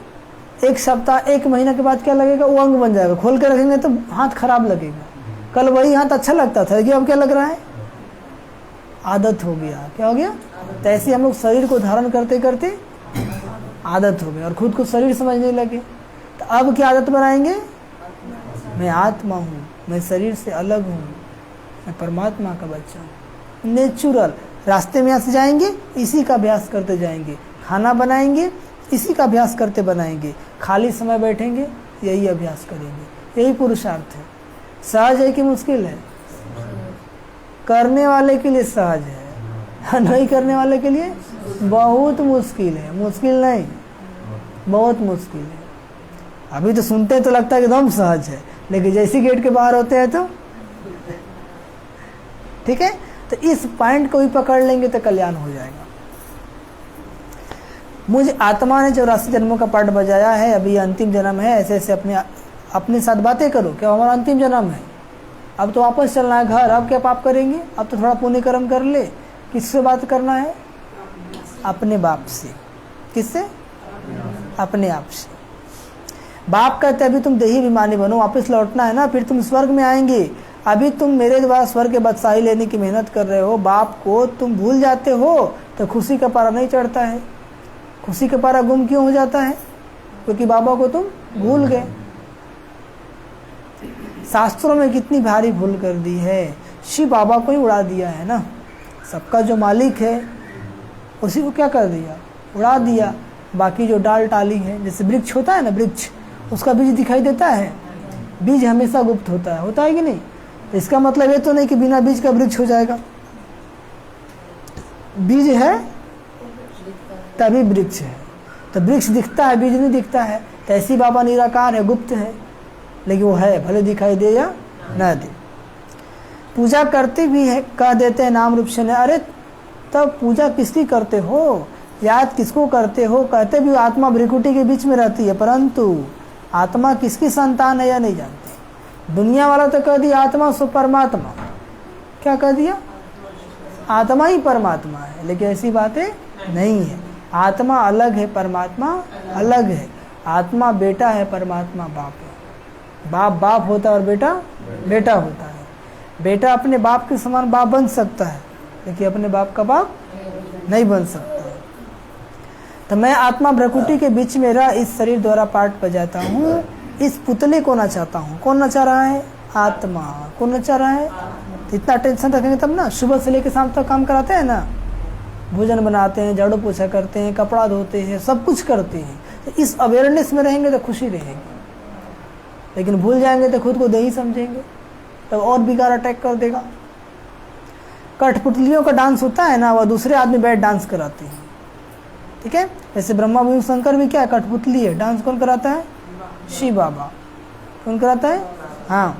एक सप्ताह, एक महीना के बाद क्या लगेगा? वो अंग बन जाएगा। खोल के रखेंगे तो हाथ खराब लगेगा। कल वही हाथ अच्छा लगता था, लेकिन अब क्या लग रहा है? आदत हो गया। क्या हो गया? तो ऐसे हम लोग शरीर को धारण करते करते आदत हो गई और खुद को शरीर समझने लगे। तो अब क्या आदत बनाएंगे? मैं आत्मा हूँ, मैं शरीर से अलग हूँ, मैं परमात्मा का बच्चा हूँ। नेचुरल रास्ते में यहाँ से जाएंगे, इसी का अभ्यास करते जाएंगे। खाना बनाएंगे, इसी का अभ्यास करते बनाएंगे। खाली समय बैठेंगे, यही अभ्यास करेंगे। यही पुरुषार्थ है। सहज है कि मुश्किल है? करने वाले के लिए सहज है, नहीं करने वाले के लिए बहुत मुश्किल है। मुश्किल नहीं, बहुत मुश्किल है। अभी तो सुनते हैं तो लगता है कि एकदम सहज है, लेकिन जैसे गेट के बाहर होते हैं तो ठीक है। तो इस पॉइंट को भी पकड़ लेंगे तो कल्याण हो जाएगा। मुझे आत्मा ने 84 जन्मों का पाठ बजाया है, अभी अंतिम जन्म है। ऐसे ऐसे अपने साथ बातें करो, क्या हमारा अंतिम जन्म है, अब तो वापस चलना है घर। अब क्या पाप करेंगे? अब तो थोड़ा पुण्य कर्म कर ले। किससे बात करना है? अपने बाप से। किससे? अपने आप से। बाप कहते अभी तुम देही अभिमानी बनो, वापस लौटना है ना, फिर तुम स्वर्ग में आएंगे। अभी तुम मेरे द्वारा स्वर्ग के बादशाही लेने की मेहनत कर रहे हो, बाप को तुम भूल जाते हो तो खुशी का पारा नहीं चढ़ता है। खुशी का पारा गुम क्यों हो जाता है? क्योंकि बाबा को तुम भूल गए। शास्त्रों में कितनी भारी भूल कर दी है। शिव बाबा को ही उड़ा दिया है ना। सबका जो मालिक है उसी को क्या कर दिया? उड़ा दिया। बाकी जो डाल टाली है, जैसे वृक्ष होता है ना, वृक्ष, उसका बीज दिखाई देता है। बीज हमेशा गुप्त होता है कि नहीं? इसका मतलब ये तो नहीं कि बिना बीज का वृक्ष हो जाएगा। बीज है तभी वृक्ष है। तो वृक्ष दिखता है, बीज नहीं दिखता है। तो ऐसी बाबा निराकार है, गुप्त है, लेकिन वो है, भले दिखाई दे या ना दे। पूजा करते भी है, कह देते हैं नाम रूप से नहीं। अरे तब पूजा किसकी करते हो? याद किसको करते हो? कहते भी आत्मा भ्रिकुटी के बीच में रहती है, परंतु आत्मा किसकी संतान है या नहीं जानते। दुनिया वाला तो कह दिया आत्मा सो परमात्मा। क्या कह दिया? आत्मा ही परमात्मा है, लेकिन ऐसी बातें नहीं है। आत्मा अलग है, परमात्मा अलग है। आत्मा बेटा है, परमात्मा बाप है। बाप बाप होता है और बेटा बेटा होता है। बेटा अपने बाप के समान बाप बन सकता है, लेकिन अपने बाप का बाप नहीं बन सकता। तो मैं आत्मा भ्रकुटी के बीच में रह इस शरीर द्वारा पाठ बजाता हूँ। इस पुतले को नचाता हूँ। कौन नचा रहा है? आत्मा। कौन नचा रहा है? इतना टेंशन रखेंगे तब ना। सुबह से लेकर शाम तक काम कराते हैं ना, भोजन बनाते हैं, झाड़ू पोछा करते हैं, कपड़ा धोते हैं, सब कुछ करते हैं। तो इस अवेयरनेस में रहेंगे तो खुशी रहेगी। लेकिन भूल जाएंगे तो खुद को देही समझेंगे, तब और बिगाड़ अटैक कर देगा। कठपुतलियों का डांस होता है ना, वह दूसरे आदमी बैठ डांस कराते हैं, ठीक है। जैसे ब्रह्मा विष्णु शंकर भी क्या है? कठपुतली है। डांस कौन कराता है? शिव बाबा। कौन कराता है? हाँ,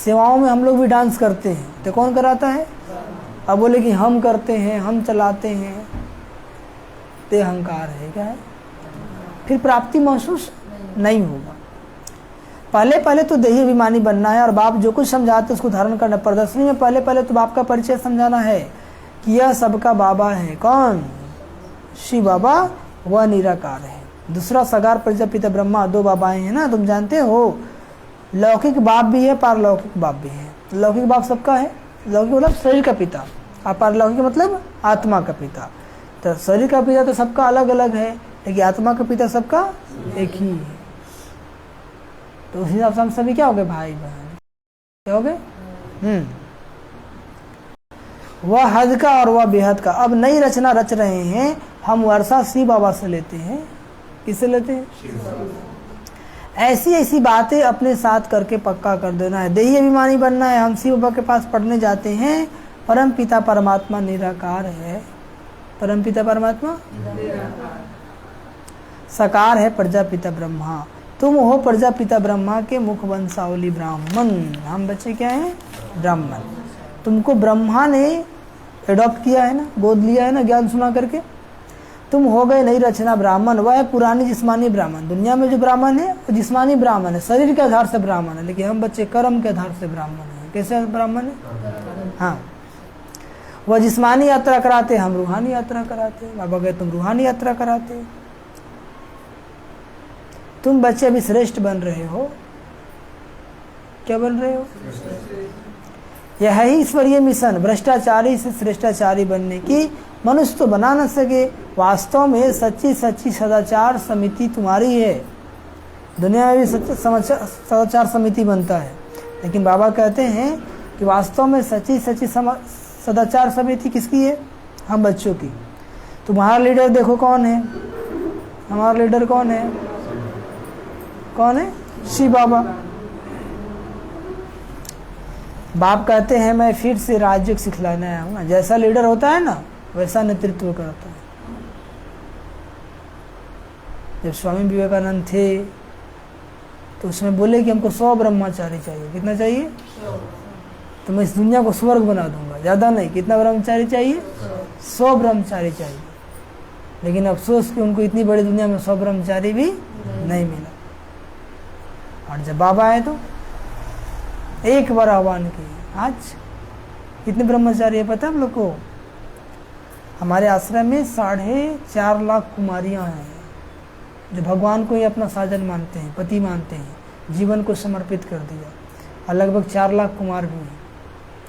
सेवाओं में हम लोग भी डांस करते हैं, तो कौन कराता है? अब बोले कि हम करते हैं, हम चलाते हैं, ते अहंकार है। क्या है? फिर प्राप्ति महसूस नहीं होगा। पहले पहले तो देही अभिमानी बनना है और बाप जो कुछ समझाते उसको धारण करना। प्रदर्शनी में पहले पहले तो बाप का परिचय समझाना है कि यह सबका बाबा है। कौन? शिव बाबा, वह निराकार है। दूसरा सगार प्रजापिता ब्रह्मा, दो बाबाएं हैं ना, तुम जानते हो। लौकिक बाप भी है, पारलौकिक बाप भी है। लौकिक बाप सबका है, लौकिक मतलब शरीर का पिता, और पारलौकिक मतलब आत्मा का पिता। तो शरीर का पिता तो सबका अलग अलग है, लेकिन आत्मा का पिता सबका एक ही है। तो उस हिसाब से हम सभी क्या हो गए? भाई बहन। क्या हो गए? वह हद का और वह बेहद का। अब नई रचना रच रहे हैं हम, वर्षा शिव बाबा से लेते हैं। किससे लेते हैं? ऐसी ऐसी बातें अपने साथ करके पक्का कर देना है। देही अभिमानी बनना है। हम शिव बाबा के पास पढ़ने जाते हैं। परम पिता परमात्मा निराकार है। परम पिता परमात्मा साकार है, प्रजापिता ब्रह्मा। तुम हो प्रजापिता ब्रह्मा के मुख वंशावली ब्राह्मण। हम बच्चे क्या हैं? ब्राह्मण। तुमको ब्रह्मा ने एडॉप्ट किया है ना, गोद लिया है ना, ज्ञान सुना करके। तुम हो गए नई रचना ब्राह्मण। वह है पुरानी जिस्मानी ब्राह्मण। दुनिया में जो ब्राह्मण है वो जिस्मानी ब्राह्मण है, शरीर के आधार से ब्राह्मण है, लेकिन हम बच्चे कर्म के आधार से ब्राह्मण है। कैसे ब्राह्मण है? हाँ, वह जिस्मानी यात्रा कराते, हम रूहानी यात्रा कराते। बाबा गए तुम रूहानी यात्रा कराते। तुम बच्चे अभी श्रेष्ठ बन रहे हो। क्या बन रहे हो? यह है ईश्वरीय मिशन, भ्रष्टाचारी से श्रेष्ठाचारी बनने की। मनुष्य तो बना न सके, वास्तव में सच्ची सच्ची सदाचार समिति तुम्हारी है। दुनिया में भी सदाचार समिति बनता है, लेकिन बाबा कहते हैं कि वास्तव में सच्ची सच्ची सदाचार समिति किसकी है? हम बच्चों की। तुम्हारा लीडर देखो कौन है? हमारा लीडर कौन है? कौन है? शिव बाबा। बाप कहते हैं मैं फिर से राज्य सिखलाने आया हूँ। जैसा लीडर होता है ना, वैसा नेतृत्व करता है। जब स्वामी विवेकानंद थे तो उसमें बोले कि हमको 100 ब्रह्मचारी चाहिए। कितना चाहिए? तो मैं इस दुनिया को स्वर्ग बना दूंगा। ज़्यादा नहीं, कितना ब्रह्मचारी चाहिए? 100 ब्रह्मचारी चाहिए। लेकिन अफसोस कि उनको इतनी बड़ी दुनिया में 100 ब्रह्मचारी भी नहीं मिला। और जब बाबा आए तो एक बार आह्वान किए। आज कितने ब्रह्मचारी है पता है हम लोग को? हमारे आश्रम में 4.5 लाख कुमारियां हैं जो भगवान को ही अपना साजन मानते हैं, पति मानते हैं, जीवन को समर्पित कर दिया। और लगभग 4 लाख कुमार भी हैं,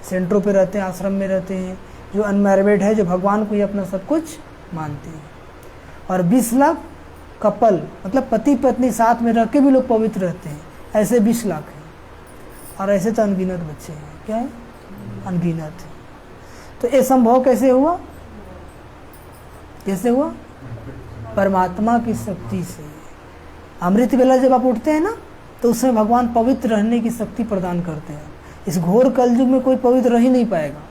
सेंटरों पे रहते हैं, आश्रम में रहते हैं, जो अनमैरिड है, जो भगवान को ही अपना सब कुछ मानते हैं। और 20 लाख कपल, मतलब पति पत्नी साथ में रह के भी लोग पवित्र रहते हैं, ऐसे 20 लाख हैं। और ऐसे तो अनगिनत बच्चे हैं। क्या है? अनगिनत। तो ये संभव कैसे हुआ? कैसे हुआ? परमात्मा की शक्ति से। अमृत वेला जब आप उठते हैं ना, तो उसमें भगवान पवित्र रहने की शक्ति प्रदान करते हैं। इस घोर कलयुग में कोई पवित्र रह ही नहीं पाएगा,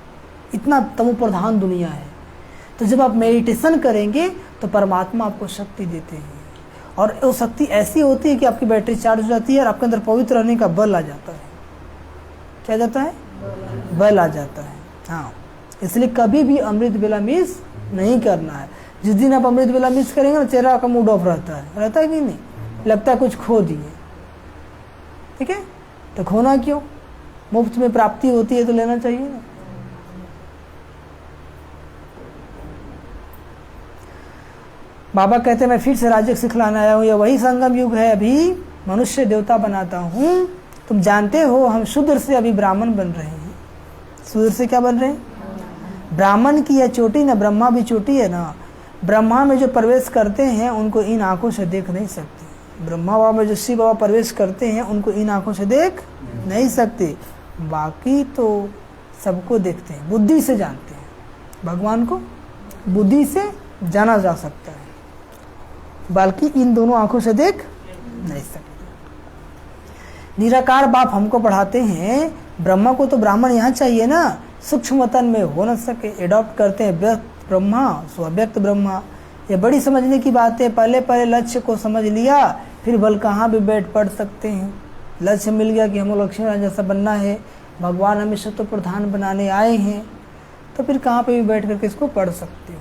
इतना तमो प्रधान दुनिया है। तो जब आप मेडिटेशन करेंगे तो परमात्मा आपको शक्ति देते हैं, और वो शक्ति ऐसी होती है कि आपकी बैटरी चार्ज हो जाती है और आपके अंदर पवित्र रहने का बल आ जाता है। क्या जाता है? बल आ जाता है। हाँ, इसलिए कभी भी अमृत वेला मिस नहीं करना है। जिस दिन आप अमृत वेला मिस करेंगे ना, चेहरा का मूड ऑफ रहता है कि नहीं? लगता है कुछ खो दिए। ठीक है, तो खोना क्यों? मुफ्त में प्राप्ति होती है तो लेना चाहिए ना। बाबा कहते हैं मैं फिर से राज्य सिखलाने आया हूँ। यह वही संगम युग है, अभी मनुष्य देवता बनाता हूँ। तुम जानते हो हम शूद्र से अभी ब्राह्मण बन रहे हैं। शूद्र से क्या बन रहे हैं? ब्राह्मण की यह चोटी ना, ब्रह्मा भी चोटी है ना। ब्रह्मा में जो प्रवेश करते हैं उनको इन आंखों से देख नहीं सकते। ब्रह्मा बाबा में जो शिव बाबा प्रवेश करते हैं उनको इन आंखों से देख नहीं सकते। बाकी तो सबको देखते हैं, बुद्धि से जानते हैं। भगवान को बुद्धि से जाना जा सकता है, बल्कि इन दोनों आंखों से देख नहीं सकते। निराकार बाप हमको पढ़ाते हैं, ब्रह्मा को तो ब्राह्मण यहाँ चाहिए ना, सूक्ष्म तन में हो न सके। एडॉप्ट करते हैं व्यक्त ब्रह्मा सो अव्यक्त ब्रह्मा। ये बड़ी समझने की बात है। पहले पहले लक्ष्य को समझ लिया, फिर बल कहाँ भी बैठ पढ़ सकते हैं। लक्ष्य मिल गया कि हमको लक्ष्मी नारायण जैसा बनना है, भगवान हमें शत्रु प्रधान बनाने आए हैं, तो फिर कहाँ पे भी बैठ करके इसको पढ़ सकते हो,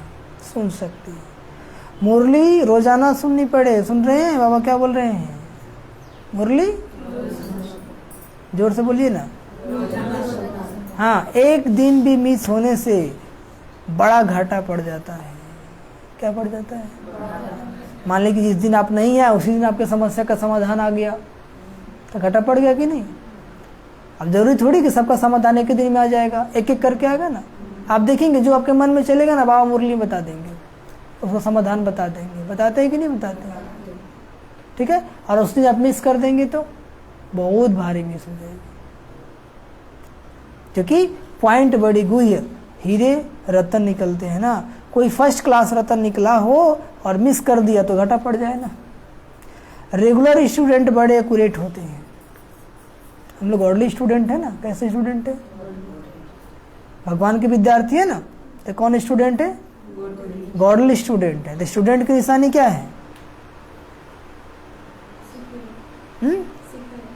सुन सकते हैं। मुरली रोजाना सुननी पड़े। सुन रहे हैं बाबा क्या बोल रहे हैं? मुरली जोर से बोलिए ना। हाँ, एक दिन भी मिस होने से बड़ा घाटा पड़ जाता है। क्या पड़ जाता है? मान लीजिए कि जिस दिन आप नहीं आए उसी दिन आपके समस्या का समाधान आ गया, तो घाटा पड़ गया कि नहीं? अब जरूरी थोड़ी कि सबका समाधान एक ही दिन में आ जाएगा, एक एक करके आएगा ना। आप देखेंगे जो आपके मन में चलेगा ना, बाबा मुरली बता देंगे, उसका समाधान बता देंगे। बताते हैं कि नहीं बताते हैं? ठीक है। और उस दिन आप मिस कर देंगे तो बहुत भारी मिस हो जाएगी, क्योंकि पॉइंट बड़ी गुह्य, हीरे रतन निकलते हैं ना। कोई फर्स्ट क्लास रतन निकला हो और मिस कर दिया तो घाटा पड़ जाए ना। रेगुलर स्टूडेंट बड़े एक्यूरेट होते हैं। हम लोग गॉडली स्टूडेंट है ना। कैसे स्टूडेंट है? भगवान के विद्यार्थी है ना। तो कौन स्टूडेंट है? गॉडली स्टूडेंट है। तो स्टूडेंट की निशानी क्या है?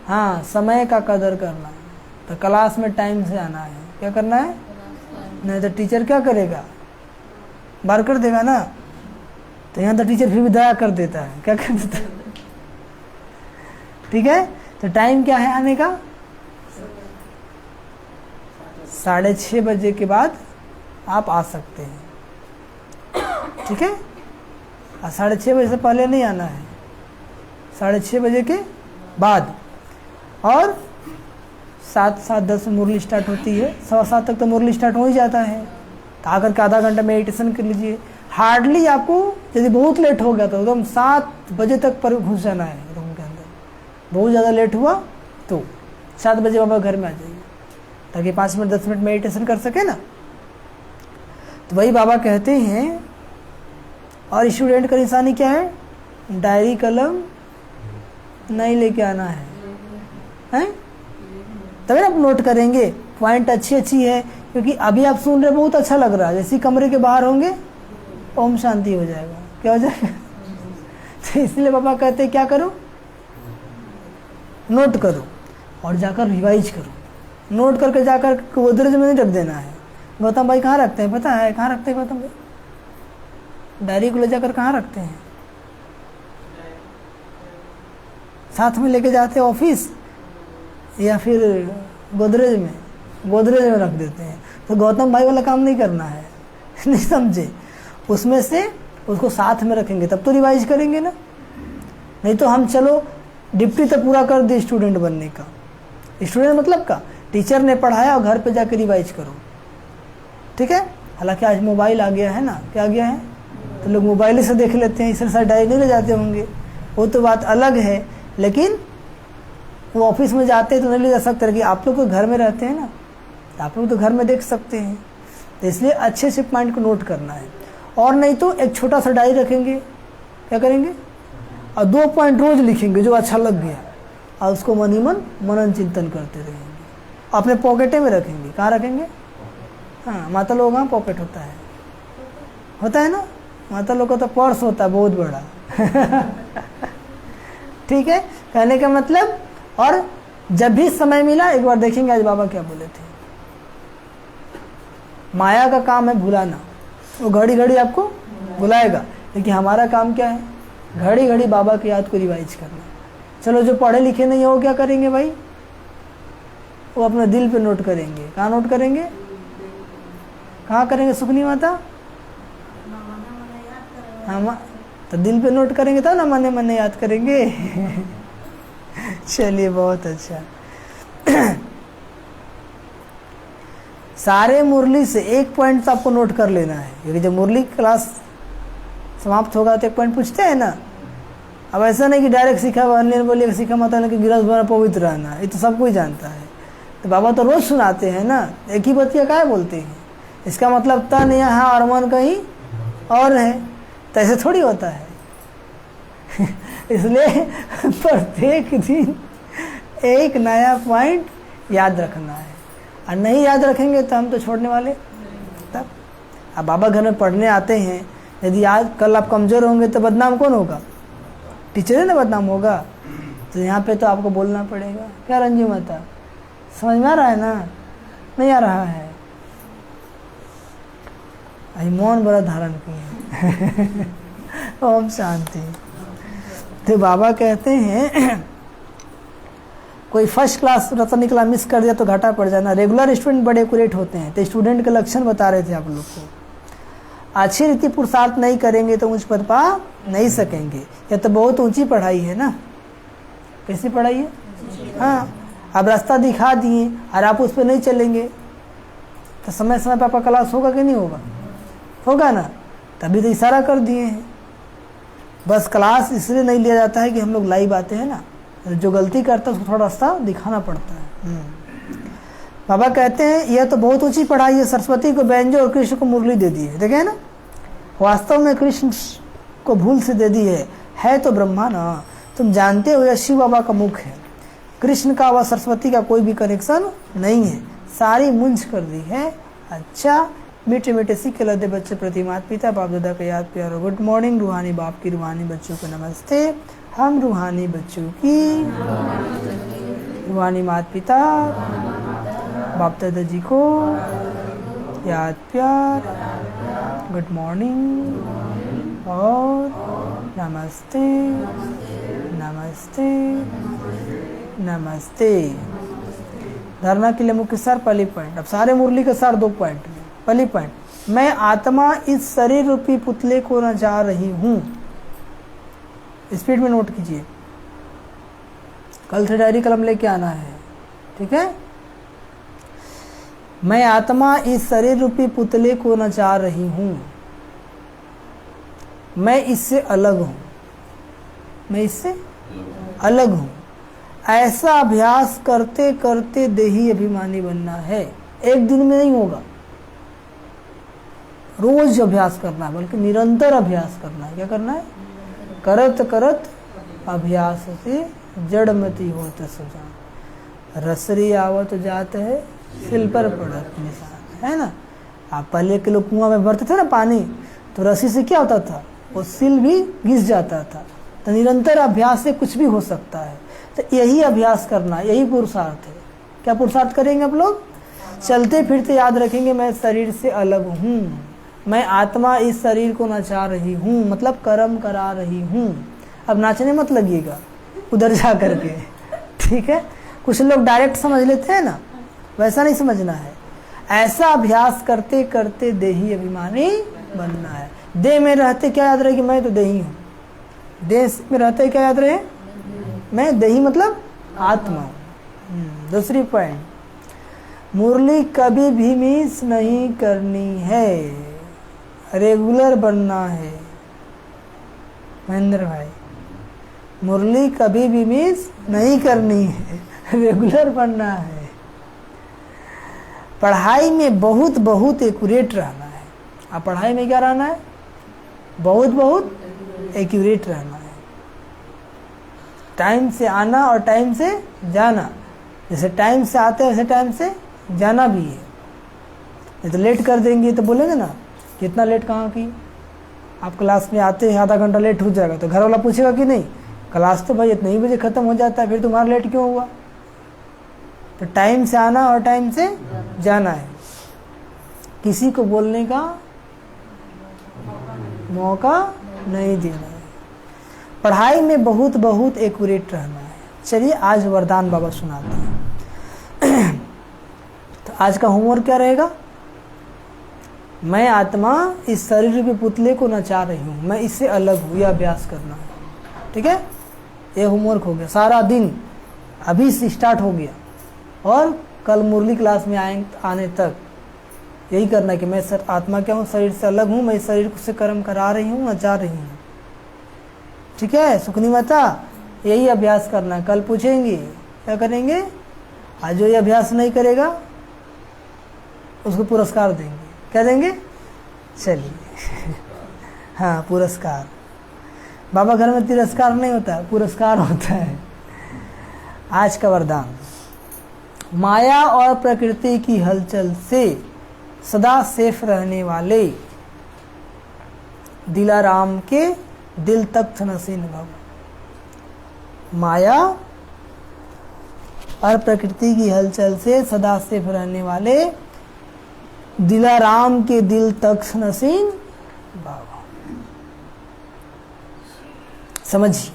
हाँ, समय का कदर करना। तो क्लास में टाइम से आना है। क्या करना है? नहीं तो टीचर क्या करेगा? बार कर देगा ना। तो यहाँ तो टीचर फिर भी दया कर देता है। क्या कर देता है? ठीक है। तो टाइम क्या है आने का? 6:30 बजे के बाद आप आ सकते हैं। ठीक है। और 6:30 बजे से पहले नहीं आना है, 6:30 बजे के बाद। और 7:10 मुरली स्टार्ट होती है, 7:15 तक तो मुरली स्टार्ट हो ही जाता है। तो आकर के आधा घंटा मेडिटेशन कर लीजिए। हार्डली आपको यदि बहुत लेट हो गया तो एकदम 7 बजे तक पर घुस जाना है रूम के अंदर। बहुत ज़्यादा लेट हुआ तो 7 बजे बाबा घर में आ जाइए, ताकि 5 मिनट 10 मिनट मेडिटेशन कर सके ना। तो वही बाबा कहते हैं। और स्टूडेंट का निशानी क्या है? डायरी कलम नहीं लेके आना है, हैं? तभी आप नोट करेंगे। पॉइंट अच्छी है, क्योंकि अभी आप सुन रहे बहुत अच्छा लग रहा है। जैसे कमरे के बाहर होंगे ओम शांति हो जाएगा। क्या हो जाएगा? तो इसलिए बाबा कहते हैं क्या करो? नोट करो और जाकर रिवाइज करो। नोट करके जाकर गोदरेज में नहीं रख देना है। गौतम भाई कहाँ रखते हैं पता है? कहाँ रखते हैं गौतम भाई? डायरी को ले जाकर कहाँ रखते हैं? साथ में लेके जाते हैं ऑफिस, या फिर गोदरेज में? गोदरेज में रख देते हैं। तो गौतम भाई वाला काम नहीं करना है। नहीं समझे? उसमें से उसको साथ में रखेंगे तब तो रिवाइज करेंगे ना। नहीं तो हम चलो डिप्टी तो पूरा कर दे स्टूडेंट बनने का। स्टूडेंट मतलब का टीचर ने पढ़ाया और घर पे जाकर रिवाइज करो। ठीक है। हालांकि आज मोबाइल आ गया है ना। क्या आ गया है? तो लोग मोबाइल से देख लेते हैं, इससे साथ डायरी नहीं ले जाते होंगे, वो तो बात अलग है। लेकिन वो ऑफिस में जाते हैं तो नहीं ले जा सकते, कि आप लोग तो घर में रहते हैं ना, आप लोग तो घर में देख सकते हैं। तो इसलिए अच्छे से पॉइंट को नोट करना है। और नहीं तो एक छोटा सा डायरी रखेंगे। क्या करेंगे? और 2 पॉइंट रोज लिखेंगे जो अच्छा लग गया, और उसको मन ही मन मनन चिंतन करते रहेंगे। अपने पॉकेटे में रखेंगे। कहाँ रखेंगे? हाँ, माता लोग कहाँ पॉकेट होता है? होता है ना। माता लोग का तो पर्स होता है बहुत बड़ा। ठीक है। कहने का मतलब, और जब भी समय मिला एक बार देखेंगे आज बाबा क्या बोले थे। माया का काम है भुलाना, वो घड़ी घड़ी आपको बुलाएगा। लेकिन हमारा काम क्या है? घड़ी घड़ी बाबा की याद को रिवाइज करना। चलो जो पढ़े लिखे नहीं है वो क्या करेंगे भाई? वो अपने दिल पे नोट करेंगे। कहाँ नोट करेंगे? कहाँ करेंगे सुखनी माता? हाँ, तो दिल पे नोट करेंगे तब ना मने मने याद करेंगे। चलिए, बहुत अच्छा। सारे मुरली से एक पॉइंट तो आपको नोट कर लेना है, क्योंकि जब मुरली क्लास समाप्त होगा तो एक पॉइंट पूछते हैं ना। अब ऐसा नहीं कि डायरेक्ट सीखा अन्य बोलिए सीखा मतलब कि गिरस बना पवित्र रहना, ये तो सब कोई जानता है। तो बाबा तो रोज सुनाते हैं ना, एक ही बतिया क्या बोलते हैं? इसका मतलब तन यहाँ और मन कहीं और है, तो ऐसे थोड़ी होता है। इसलिए प्रत्येक दिन एक नया पॉइंट याद रखना है, और नहीं याद रखेंगे तो हम तो छोड़ने वाले। तब अब बाबा घर में पढ़ने आते हैं, यदि आज कल आप कमज़ोर होंगे तो बदनाम कौन होगा? टीचर है ना बदनाम होगा। तो यहाँ पे तो आपको बोलना पड़ेगा। क्या रंजू माता, समझ में आ रहा है ना? नहीं आ रहा है? अभी मौन बड़ा धारण किए। ओम शांति। तो बाबा कहते हैं कोई फर्स्ट क्लास रत्न निकला मिस कर दिया तो घाटा पड़ जाना। रेगुलर स्टूडेंट बड़े एक्यूरेट होते हैं। तो स्टूडेंट के लक्षण बता रहे थे आप लोग को। अच्छी रीति पुरुषार्थ नहीं करेंगे तो उच्च पद पा नहीं सकेंगे। यह तो बहुत ऊंची पढ़ाई है ना। कैसी पढ़ाई है? हाँ, अब रास्ता दिखा दिए और आप उस पर नहीं चलेंगे तो समय समय पर आपका क्लास होगा कि नहीं होगा? होगा ना। तभी तो इशारा कर दिए हैं। बस क्लास इसलिए नहीं लिया जाता है कि हम लोग लाइव आते हैं ना, जो गलती करता है उसको थोड़ा रास्ता दिखाना पड़ता है। बाबा कहते हैं यह तो बहुत ऊंची पढ़ाई है। सरस्वती को बैंजो और कृष्ण को मुरली दे दी है। देखे ना, वास्तव में कृष्ण को भूल से दे दी है तो ब्रह्मा ना। तुम जानते हो यह शिव बाबा का मुख है। कृष्ण का व सरस्वती का कोई भी कनेक्शन नहीं है। सारी मुंज कर दी है। अच्छा, मीठे मीठे सीख लदे बच्चे प्रति माता पिता बाप दादा का याद प्यार। गुड मॉर्निंग रूहानी बाप की, रूहानी बच्चों को नमस्ते। हम रूहानी बच्चों की, रूहानी माता पिता बाप दादा जी को याद प्यार, गुड मॉर्निंग और नमस्ते नमस्ते नमस्ते। धारणा के लिए मुख्य सार पहली पॉइंट। अब सारे मुरली के सार 2 पॉइंट में। पहली पॉइंट, मैं आत्मा इस शरीर रूपी पुतले को न जा रही हूं। स्पीड में नोट कीजिए, कल से डायरी कलम लेके आना है, ठीक है। मैं आत्मा इस शरीर रूपी पुतले को न जा रही हूं। मैं इससे अलग हूं। मैं इससे अलग हूं। ऐसा अभ्यास करते करते देही अभिमानी बनना है। एक दिन में नहीं होगा, रोज अभ्यास करना है, बल्कि निरंतर अभ्यास करना है। क्या करना है? करत करत अभ्यास से जड़मती होत सुजान। रसरी आवत जात है सिल पर पड़त निशान, है ना। आप पहले के लोग कुआं में भरते थे ना पानी, तो रस्सी से क्या होता था? वो सिल भी घिस जाता था। तो निरंतर अभ्यास से कुछ भी हो सकता है। तो यही अभ्यास करना, यही पुरुषार्थ है। क्या पुरुषार्थ करेंगे आप लोग? चलते फिरते याद रखेंगे मैं शरीर से अलग हूँ। मैं आत्मा इस शरीर को नचा रही हूँ, मतलब कर्म करा रही हूँ। अब नाचने मत लगिएगा उधर जा करके, ठीक है। कुछ लोग डायरेक्ट समझ लेते हैं ना, वैसा नहीं समझना है। ऐसा अभ्यास करते करते देही अभिमानी बनना है। देह में रहते क्या याद रहे कि मैं तो देही हूँ। देह में रहते क्या याद रहे? मैं देही मतलब आत्मा हूँ। दूसरी पॉइंट, मुरली कभी भी मिस नहीं करनी है, रेगुलर बनना है। महेंद्र भाई, मुरली कभी भी मिस नहीं करनी है, रेगुलर बनना है। पढ़ाई में बहुत बहुत एक्यूरेट रहना है। आप पढ़ाई में क्या रहना है? बहुत बहुत एक्यूरेट रहना है। टाइम से आना और टाइम से जाना। जैसे टाइम से आते हैं वैसे टाइम से जाना भी है। नहीं तो लेट कर देंगे तो बोलेंगे ना कि इतना लेट कहाँ की। आप क्लास में आते हैं आधा घंटा लेट हो जाएगा तो घर वाला पूछेगा कि नहीं, क्लास तो भाई इतने ही बजे ख़त्म हो जाता है, फिर तुम्हारा लेट क्यों हुआ? तो टाइम से आना और टाइम से जाना है। किसी को बोलने का मौका नहीं देना है। पढ़ाई में बहुत बहुत एक्यूरेट रहना है। चलिए आज वरदान बाबा सुनाते हैं। तो आज का होमवर्क क्या रहेगा? मैं आत्मा इस शरीर के पुतले को नचा रही हूँ, मैं इससे अलग हूँ, यह अभ्यास करना है, ठीक है। ये होमवर्क हो गया। सारा दिन अभी से स्टार्ट हो गया और कल मुरली क्लास में आने तक यही करना है कि मैं आत्मा क्या हूँ, शरीर से अलग हूँ, मैं इस शरीर से कर्म करा रही हूँ, नचा रही हूँ, ठीक है। सुखनी माता, यही अभ्यास करना है। कल पूछेंगे क्या करेंगे, आज जो ये अभ्यास नहीं करेगा उसको पुरस्कार देंगे। क्या देंगे? चलिए हाँ, पुरस्कार। बाबा घर में तिरस्कार नहीं होता, पुरस्कार होता है। आज का वरदान, माया और प्रकृति की हलचल से सदा सेफ रहने वाले दिलाराम के दिल तख्त नसीन भव। माया और प्रकृति की हलचल से सदा सेफ रहने वाले दिलाराम के दिल तख्त नसीन भव। समझिए,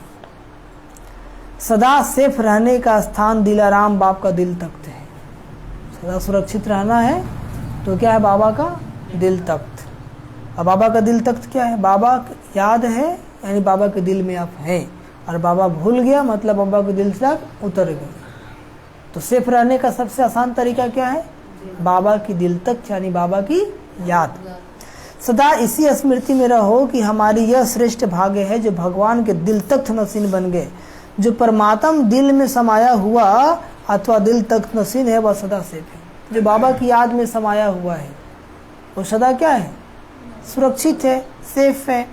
सदा सेफ रहने का स्थान दिलाराम बाप का दिल तख्त है। सदा सुरक्षित रहना है तो क्या है? बाबा का दिल तख्त। अब बाबा का दिल तख्त क्या है? बाबा याद है यानी बाबा के दिल में आप हैं, और बाबा भूल गया मतलब बाबा के दिल तक उतर गए। तो सेफ रहने का सबसे आसान तरीका क्या है? बाबा की दिल तख्त यानी बाबा की याद। सदा इसी स्मृति में रहो कि हमारी यह श्रेष्ठ भाग्य है जो भगवान के दिल तख्त नसीन बन गए। जो परमात्मा दिल में समाया हुआ अथवा दिल तख्त नसीन है वह सदा सेफ है। जो बाबा की याद में समाया हुआ है वो सदा क्या है? सुरक्षित है, सेफ है।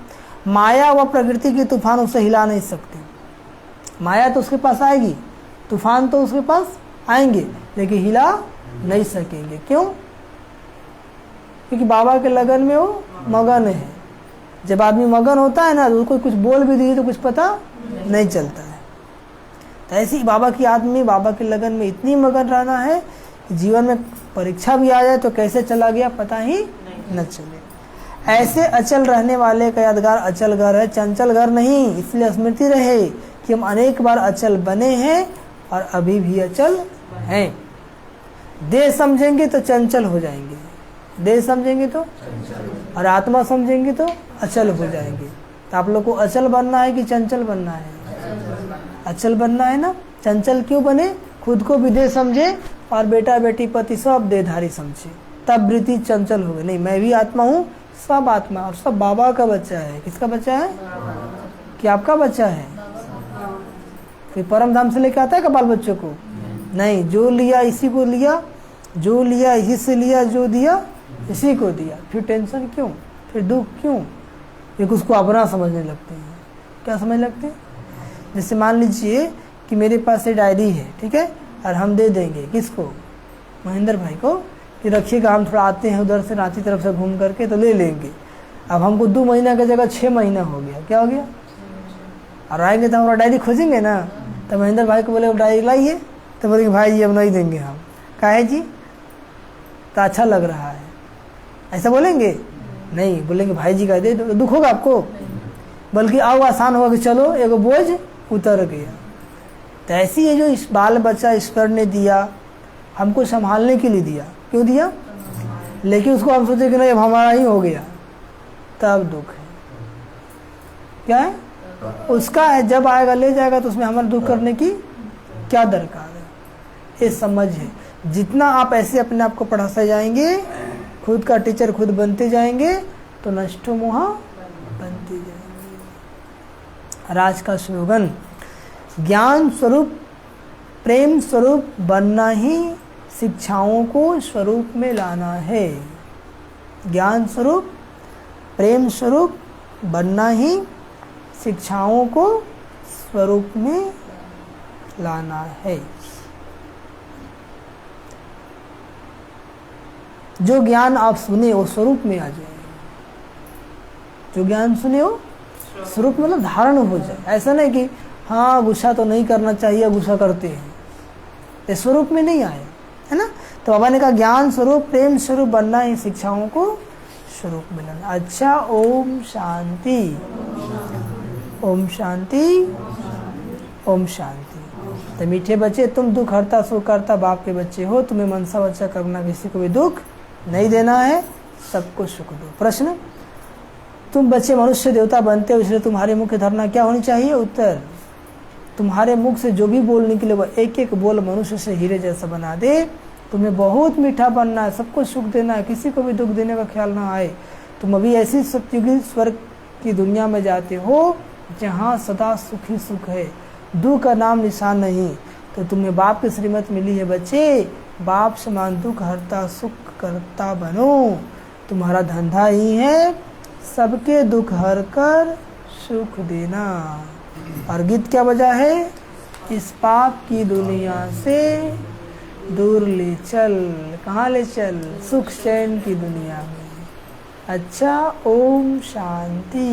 माया व प्रकृति की तूफान उसे हिला नहीं सकते। माया तो उसके पास आएगी, तूफान तो उसके पास आएंगे, लेकिन हिला नहीं सकेंगे। क्यों? क्योंकि बाबा के लगन में वो मगन है। जब आदमी मगन होता है ना तो उसको कुछ बोल भी दिए तो कुछ पता नहीं चलता है। तो ऐसी बाबा की याद में, बाबा के लगन में इतनी मगन रहना है कि जीवन में परीक्षा भी आ जाए तो कैसे चला गया पता ही न चले। ऐसे अचल रहने वाले का यादगार अचल घर है, चंचल घर नहीं। इसलिए स्मृति रहे कि हम अनेक बार अचल बने हैं और अभी भी अचल हैं। देह समझेंगे तो चंचल हो जाएंगे, देह समझेंगे तो, और आत्मा समझेंगे तो अचल हो जाएंगे। तो आप लोग को अचल बनना है कि चंचल बनना है? अचल बनना है ना। चंचल क्यों बने? खुद को भी देह समझे और बेटा बेटी पति सब देहधारी समझे, तब वृत्ति चंचल हो गई। नहीं, मैं भी आत्मा हूँ, सब आत्मा, और सब बाबा का बच्चा है। किसका बच्चा है? कि आपका बच्चा है? कोई परम धाम से लेके आता है का बाल बच्चों को? नहीं, जो लिया इसी को लिया, जो लिया इसी से लिया, जो दिया इसी को दिया। फिर टेंशन क्यों? फिर दुख क्यों? एक उसको अपना समझने लगते हैं। क्या समझ लगते हैं? जैसे मान लीजिए कि मेरे पास ये डायरी है, ठीक है, और हम दे देंगे किसको? महेंद्र भाई को, कि रखिएगा, हम थोड़ा आते हैं उधर से रांची तरफ से घूम करके तो ले लेंगे। अब हमको 2 महीना की जगह 6 महीना हो गया। क्या हो गया? और आएंगे तो हमारा डायरी खोजेंगे ना। तो महेंद्र भाई को बोले डायरी लाइए, तो बोले भाई जी अब नहीं देंगे हम। काहे जी? तो अच्छा लग रहा है, ऐसा बोलेंगे? नहीं, बोलेंगे भाई जी का दे दो। दुख होगा आपको? बल्कि आओ आसान होगा कि चलो एक बोझ उतर गया। तो ऐसी है जो इस बाल बच्चा ईश्वर ने दिया, हमको संभालने के लिए दिया। क्यों दिया? लेकिन उसको हम सोचे कि नहीं अब हमारा ही हो गया, तब दुख है। क्या है? उसका है, जब आएगा ले जाएगा तो उसमें हमारा दुख करने की क्या दरकार है? ये समझ है। जितना आप ऐसे अपने आप को पढ़ाते जाएंगे, खुद का टीचर खुद बनते जाएंगे, तो नष्टो मोह बनते जाएंगे। राज का स्लोगन, ज्ञान स्वरूप प्रेम स्वरूप बनना ही शिक्षाओं को स्वरूप में लाना है। ज्ञान स्वरूप प्रेम स्वरूप बनना ही शिक्षाओं को स्वरूप में लाना है। जो ज्ञान आप सुने वो स्वरूप में आ जाए। जो ज्ञान सुने हो स्वरूप मतलब धारण हो जाए। ऐसा नहीं कि हाँ गुस्सा तो नहीं करना चाहिए, गुस्सा करते हैं, ये स्वरूप में नहीं आए, है ना। तो बाबा ने कहा ज्ञान स्वरूप प्रेम स्वरूप बनना ही शिक्षाओं को स्वरूप में लाना। अच्छा, ओम शांति, ओम शांति, ओम शांति। तो मीठे बच्चे, तुम दुख हरता सुख करता बाप के बच्चे हो, तुम्हें मनसा बच्चा करना, किसी को भी दुख नहीं देना है, सबको सुख दो। प्रश्न, तुम बच्चे मनुष्य देवता बनते हो, इसलिए तुम्हारे मुख्य धारणा क्या होनी चाहिए? उत्तर, तुम्हारे मुख से जो भी बोल निकले वह एक एक बोल मनुष्य से हीरे जैसा बना दे। तुम्हें बहुत मीठा बनना है, सबको सुख देना है, किसी को भी दुख देने का ख्याल ना आए। तुम अभी ऐसी सत्युगी स्वर्ग की दुनिया में जाते हो जहाँ सदा सुख ही सुख है, दुख का नाम निशान नहीं। तो तुम्हें बाप की श्रीमत मिली है बच्चे, बाप समान दुख हरता सुख करता बनो। तुम्हारा धंधा ही है सबके दुख हर कर सुख देना। और गीत क्या बजा है? इस पाप की दुनिया से दूर ले चल। कहाँ ले चल? सुख चैन की दुनिया में। अच्छा, ओम शांति,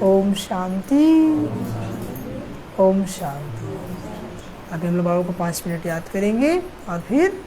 ओम शांति, ओम शांति। अभी हम लोग बाबा को 5 मिनट याद करेंगे और फिर